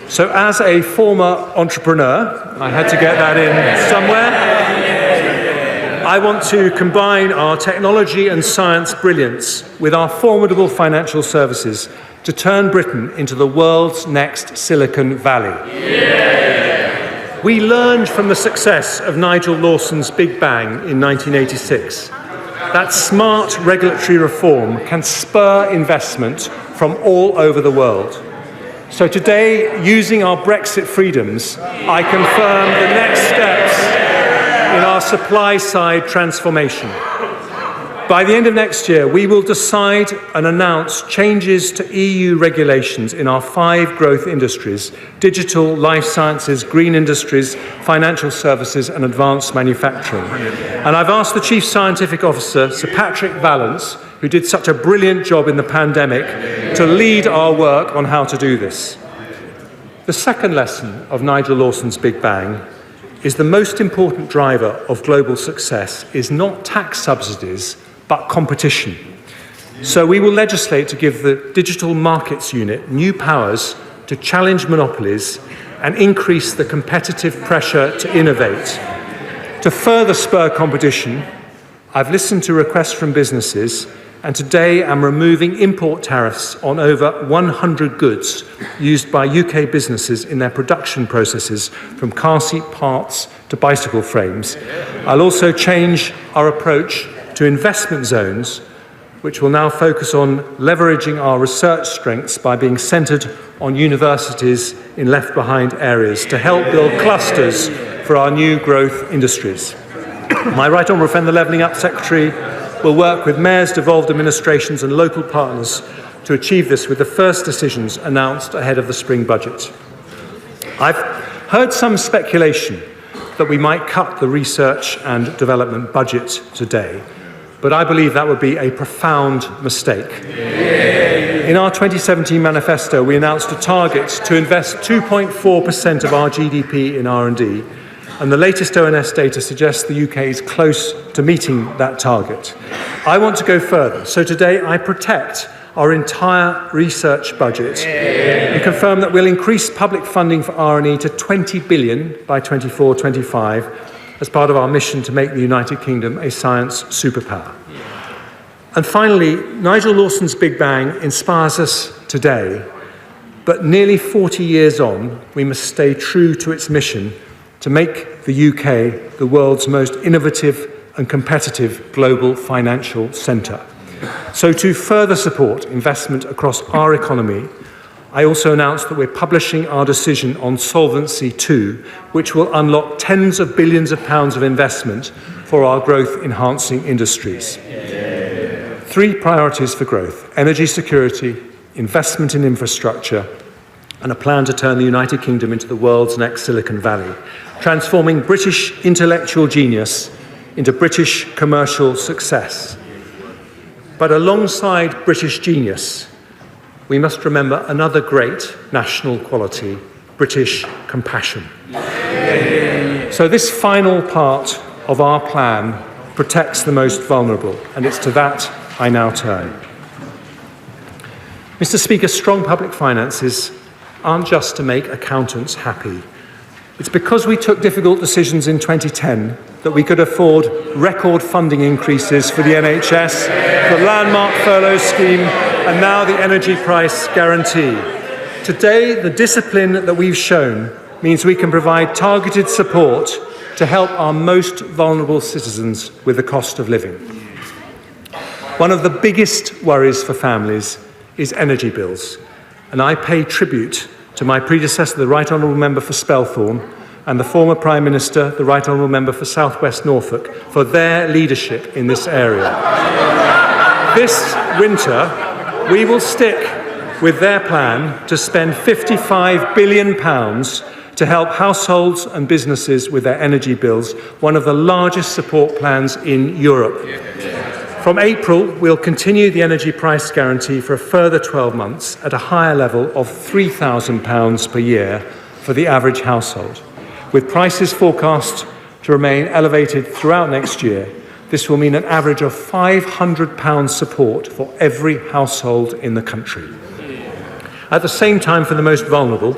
S17: So as a former entrepreneur, I had to get that in somewhere, I want to combine our technology and science brilliance with our formidable financial services to turn Britain into the world's next Silicon Valley. We learned from the success of Nigel Lawson's Big Bang in 1986 that smart regulatory reform can spur investment from all over the world. So today, using our Brexit freedoms, I confirm the next steps in our supply-side transformation. By the end of next year, we will decide and announce changes to EU regulations in our 5 growth industries: digital, life sciences, green industries, financial services and advanced manufacturing. And I've asked the Chief Scientific Officer, Sir Patrick Vallance, who did such a brilliant job in the pandemic, to lead our work on how to do this. The second lesson of Nigel Lawson's Big Bang is the most important driver of global success is not tax subsidies, but competition. So we will legislate to give the Digital Markets Unit new powers to challenge monopolies and increase the competitive pressure to innovate. To further spur competition, I've listened to requests from businesses, and today I'm removing import tariffs on over 100 goods used by UK businesses in their production processes, from car seat parts to bicycle frames. I'll also change our approach to investment zones, which will now focus on leveraging our research strengths by being centred on universities in left-behind areas to help build clusters for our new growth industries. My right honourable friend, the Levelling Up Secretary, will work with mayors, devolved administrations and local partners to achieve this, with the first decisions announced ahead of the spring budget. I've heard some speculation that we might cut the research and development budget today, but I believe that would be a profound mistake. In our 2017 manifesto, we announced a target to invest 2.4% of our GDP in R&D, and the latest ONS data suggests the UK is close to meeting that target. I want to go further, so today I protect our entire research budget and confirm that we'll increase public funding for R&E to 20 billion by 24-25 as part of our mission to make the United Kingdom a science superpower. And finally, Nigel Lawson's Big Bang inspires us today, but nearly 40 years on, we must stay true to its mission to make the UK the world's most innovative and competitive global financial centre. So to further support investment across our economy, I also announced that we're publishing our decision on Solvency II, which will unlock tens of billions of pounds of investment for our growth-enhancing industries. 3 priorities for growth: energy security, investment in infrastructure, and a plan to turn the United Kingdom into the world's next Silicon Valley, transforming British intellectual genius into British commercial success. But alongside British genius, we must remember another great national quality: British compassion. So this final part of our plan protects the most vulnerable, and it's to that I now turn. Mr. Speaker, strong public finances aren't just to make accountants happy. It's because we took difficult decisions in 2010 that we could afford record funding increases for the NHS, the landmark furlough scheme, and now the energy price guarantee. Today, the discipline that we've shown means we can provide targeted support to help our most vulnerable citizens with the cost of living. One of the biggest worries for families is energy bills, and I pay tribute to my predecessor, the Right Honourable Member for Spelthorne, and the former Prime Minister, the Right Honourable Member for South West Norfolk, for their leadership in this area. This winter, we will stick with their plan to spend £55 billion to help households and businesses with their energy bills, one of the largest support plans in Europe. From April, we'll continue the energy price guarantee for a further 12 months at a higher level of £3,000 per year for the average household. With prices forecast to remain elevated throughout next year, this will mean an average of £500 support for every household in the country. At the same time, for the most vulnerable,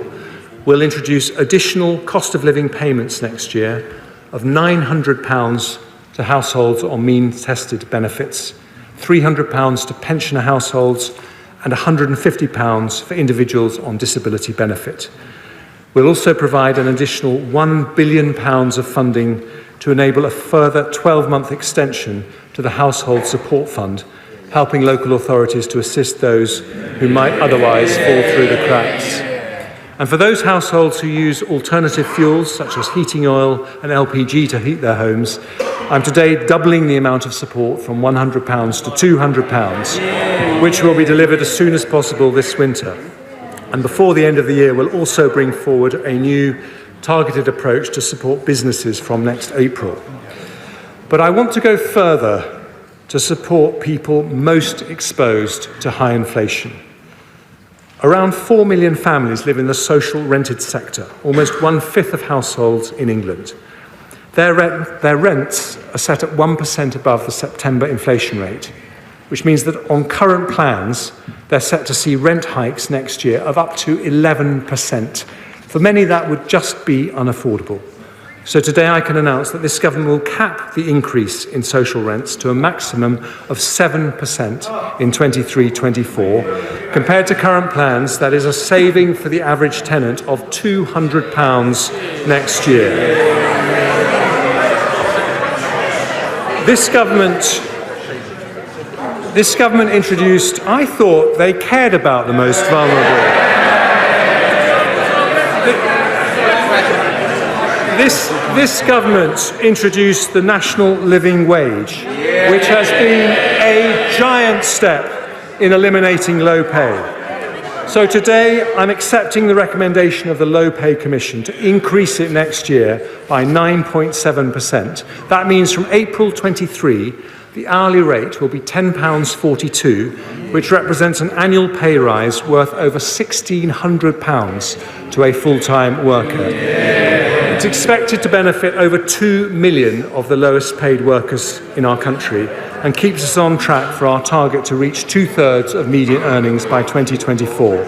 S17: we'll introduce additional cost of living payments next year of £900 to households on means-tested benefits, £300 to pensioner households, and £150 for individuals on disability benefit. We'll also provide an additional £1 billion of funding to enable a further 12-month extension to the Household Support Fund, helping local authorities to assist those who might otherwise fall through the cracks. And for those households who use alternative fuels, such as heating oil and LPG to heat their homes, I'm today doubling the amount of support from £100 to £200, which will be delivered as soon as possible this winter. And before the end of the year, we'll also bring forward a new targeted approach to support businesses from next April. But I want to go further to support people most exposed to high inflation. Around 4 million families live in the social rented sector, almost 1/5 of households in England. Their rents are set at 1% above the September inflation rate, which means that on current plans, they're set to see rent hikes next year of up to 11%. For many, that would just be unaffordable. So today I can announce that this government will cap the increase in social rents to a maximum of 7% in 23-24. Compared to current plans, that is a saving for the average tenant of £200 next year. This government introduced, I thought they cared about the most vulnerable. This government introduced the national living wage, which has been a giant step in eliminating low pay. So today, I'm accepting the recommendation of the Low Pay Commission to increase it next year by 9.7%. That means from April 23, the hourly rate will be £10.42, which represents an annual pay rise worth over £1,600 to a full-time worker. It's expected to benefit over 2 million of the lowest paid workers in our country and keeps us on track for our target to reach 2/3 of median earnings by 2024.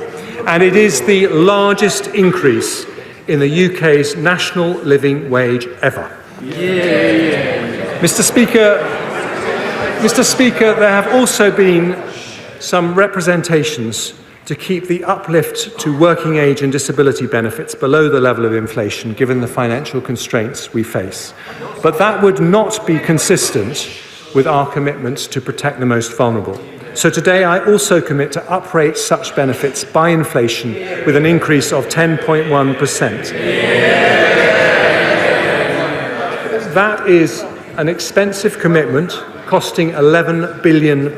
S17: And it is the largest increase in the UK's national living wage ever. Mr. Speaker, there have also been some representations to keep the uplift to working age and disability benefits below the level of inflation, given the financial constraints we face. But that would not be consistent with our commitment to protect the most vulnerable. So today I also commit to uprate such benefits by inflation with an increase of 10.1%. That is an expensive commitment costing £11 billion,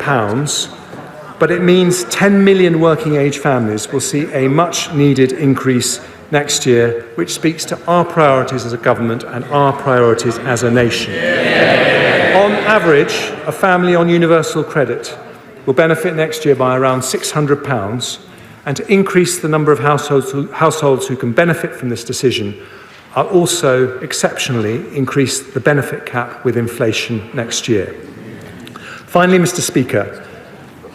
S17: but it means 10 million working age families will see a much needed increase next year, which speaks to our priorities as a government and our priorities as a nation. On average, a family on universal credit will benefit next year by around £600, and to increase the number of households who can benefit from this decision, I'll also exceptionally increase the benefit cap with inflation next year. Finally, Mr. Speaker,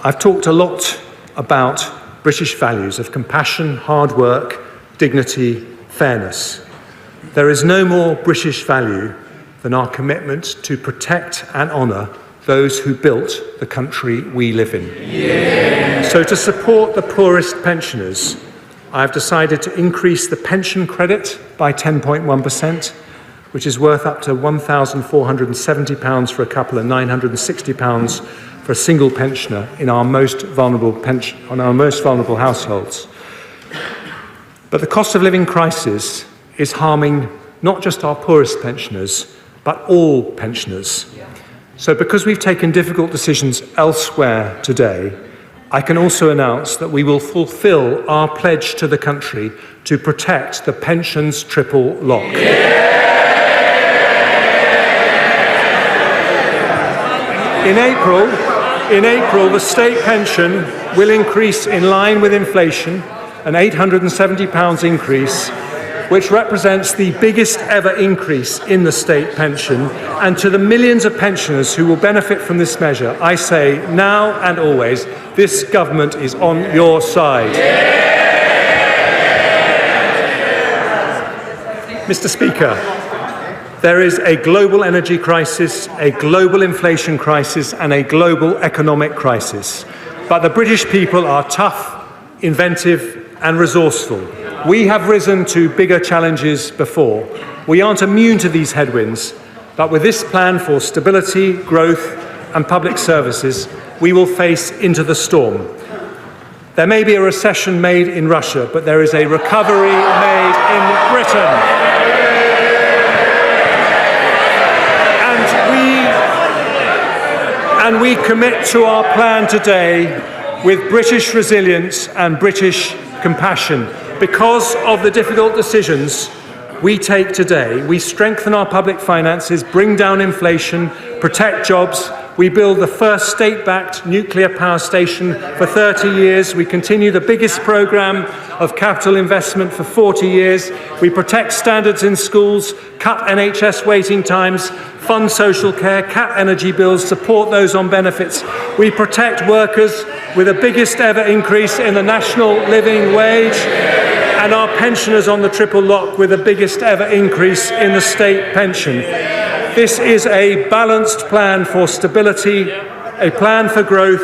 S17: I've talked a lot about British values of compassion, hard work, dignity, fairness. There is no more British value than our commitment to protect and honour those who built the country we live in. Yeah. So to support the poorest pensioners, I have decided to increase the pension credit by 10.1%, which is worth up to £1,470 for a couple and £960 for a single pensioner in our most vulnerable households. But the cost of living crisis is harming not just our poorest pensioners, but all pensioners. So because we've taken difficult decisions elsewhere today, I can also announce that we will fulfil our pledge to the country to protect the pensions triple lock. In April, the state pension will increase in line with inflation, an £870 increase, which represents the biggest ever increase in the state pension. And to the millions of pensioners who will benefit from this measure, I say now and always, this government is on your side. Mr. Speaker, there is a global energy crisis, a global inflation crisis, and a global economic crisis. But the British people are tough, inventive, and resourceful. We have risen to bigger challenges before. We aren't immune to these headwinds, but with this plan for stability, growth, and public services, we will face into the storm. There may be a recession made in Russia, but there is a recovery made in Britain. And we commit to our plan today with British resilience and British compassion. Because of the difficult decisions we take today, we strengthen our public finances, bring down inflation, protect jobs. We build the first state-backed nuclear power station for 30 years. We continue the biggest programme of capital investment for 40 years. We protect standards in schools, cut NHS waiting times, fund social care, cap energy bills, support those on benefits. We protect workers with the biggest ever increase in the national living wage, and our pensioners on the triple lock with the biggest ever increase in the state pension. This is a balanced plan for stability, a plan for growth,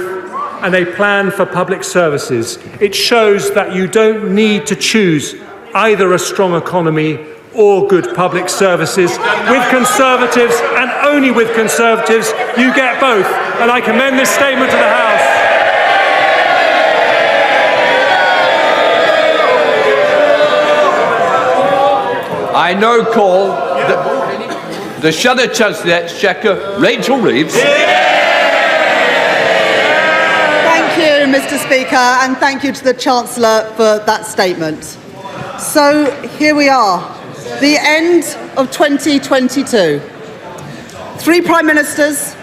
S17: and a plan for public services. It shows that you don't need to choose either a strong economy or good public services. With Conservatives, and only with Conservatives, you get both. And I commend this statement to the House.
S4: I now call the Shadow Chancellor of the Exchequer, Rachel Reeves.
S18: Thank you, Mr. Speaker, and thank you to the Chancellor for that statement. So here we are, the end of 2022. 3 Prime Ministers,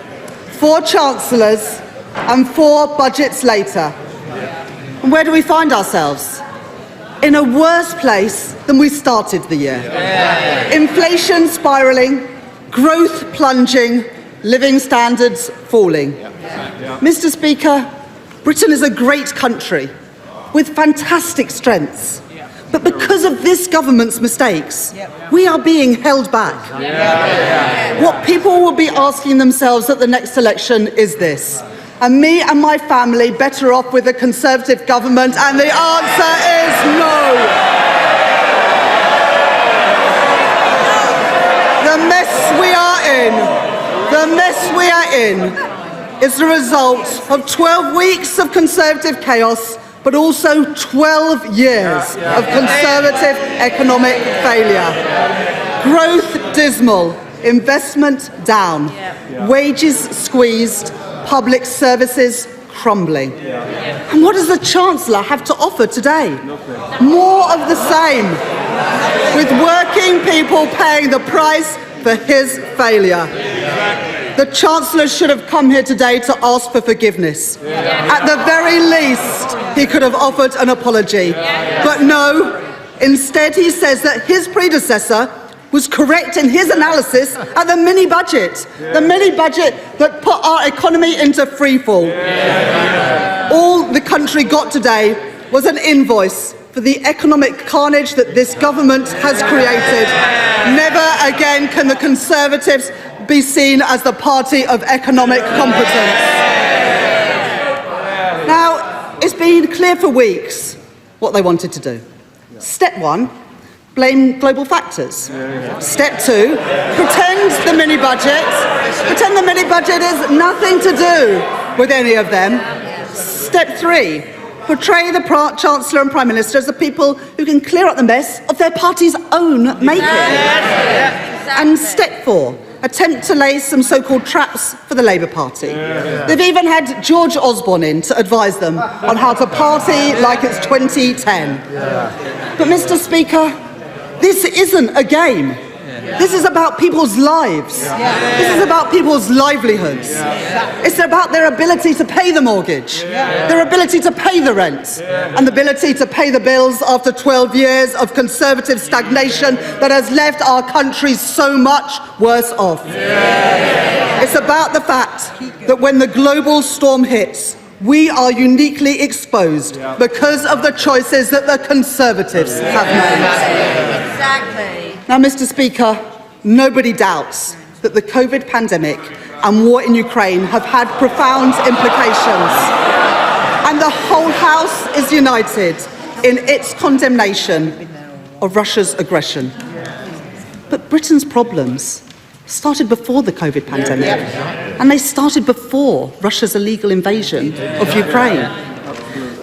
S18: 4 Chancellors, and 4 budgets later. And where do we find ourselves? In a worse place than we started the year. Inflation spiralling, growth plunging, living standards falling. Mr. Speaker, Britain is a great country with fantastic strengths. But because of this government's mistakes, we are being held back. What people will be asking themselves at the next election is this: are me and my family better off with a Conservative government? And the answer is no. The mess we are in is the result of 12 weeks of Conservative chaos, but also 12 years of Conservative economic failure. Growth dismal, investment down, wages squeezed, public services crumbling. And what does the Chancellor have to offer today? More of the same, with working people paying the price for his failure. The Chancellor should have come here today to ask for forgiveness. At the very least, he could have offered an apology. But no, instead he says that his predecessor was correct in his analysis at the mini-budget. The mini-budget that put our economy into freefall. All the country got today was an invoice for the economic carnage that this government has created. Never again can the Conservatives be seen as the party of economic competence. Now, it's been clear for weeks what they wanted to do. Step one, blame global factors. Step two, pretend the mini-budget has nothing to do with any of them. Step three, portray the Chancellor and Prime Minister as the people who can clear up the mess of their party's own making. And step four, attempt to lay some so-called traps for the Labour Party. They've even had George Osborne in to advise them on how to party like it's 2010. But Mr. Speaker, this isn't a game. This is about people's lives. This is about people's livelihoods. It's about their ability to pay the mortgage, their ability to pay the rent, and the ability to pay the bills after 12 years of Conservative stagnation that has left our country so much worse off. It's about the fact that when the global storm hits, we are uniquely exposed because of the choices that the Conservatives have made.
S19: Exactly.
S18: Now, Mr. Speaker, nobody doubts that the COVID pandemic and war in Ukraine have had profound implications. And the whole House is united in its condemnation of Russia's aggression. But Britain's problems started before the COVID pandemic, and they started before Russia's illegal invasion of Ukraine.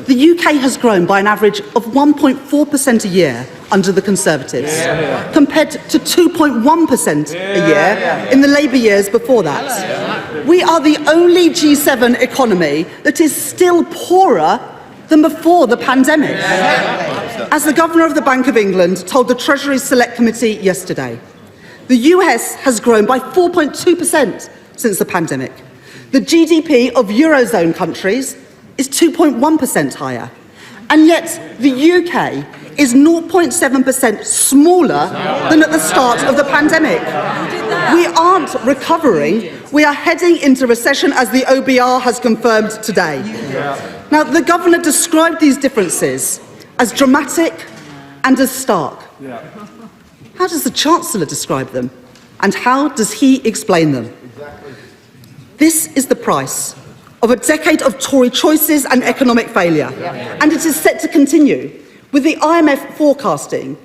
S18: The UK has grown by an average of 1.4% a year under the Conservatives, compared to 2.1% a year in the Labour years before that. We are the only G7 economy that is still poorer than before the pandemic. As the Governor of the Bank of England told the Treasury Select Committee yesterday, the US has grown by 4.2% since the pandemic. The GDP of Eurozone countries is 2.1% higher. And yet the UK is 0.7% smaller than at the start of the pandemic. We aren't recovering. We are heading into recession, as the OBR has confirmed today. Now, the Governor described these differences as dramatic and as stark. How does the Chancellor describe them? And how does he explain them? This is the price of a decade of Tory choices and economic failure. And it is set to continue, with the IMF forecasting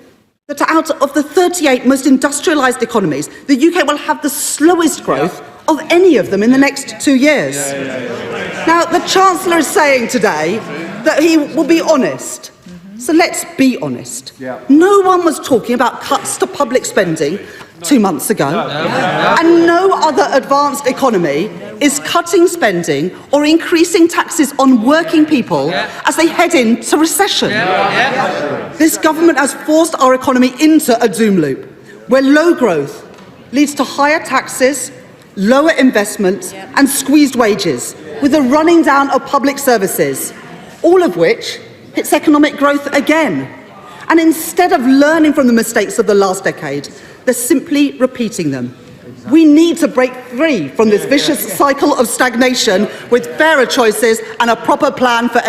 S18: that out of the 38 most industrialised economies, the UK will have the slowest growth of any of them in the next 2 years. Now, the Chancellor is saying today that he will be honest. So let's be honest. No one was talking about cuts to public spending 2 months ago, and no other advanced economy is cutting spending or increasing taxes on working people as they head into recession. This government has forced our economy into a doom loop, where low growth leads to higher taxes, lower investment and squeezed wages, with a running down of public services, all of which hits economic growth again. And instead of learning from the mistakes of the last decade, they're simply repeating them. We need to break free from this vicious cycle of stagnation with fairer choices and a proper plan for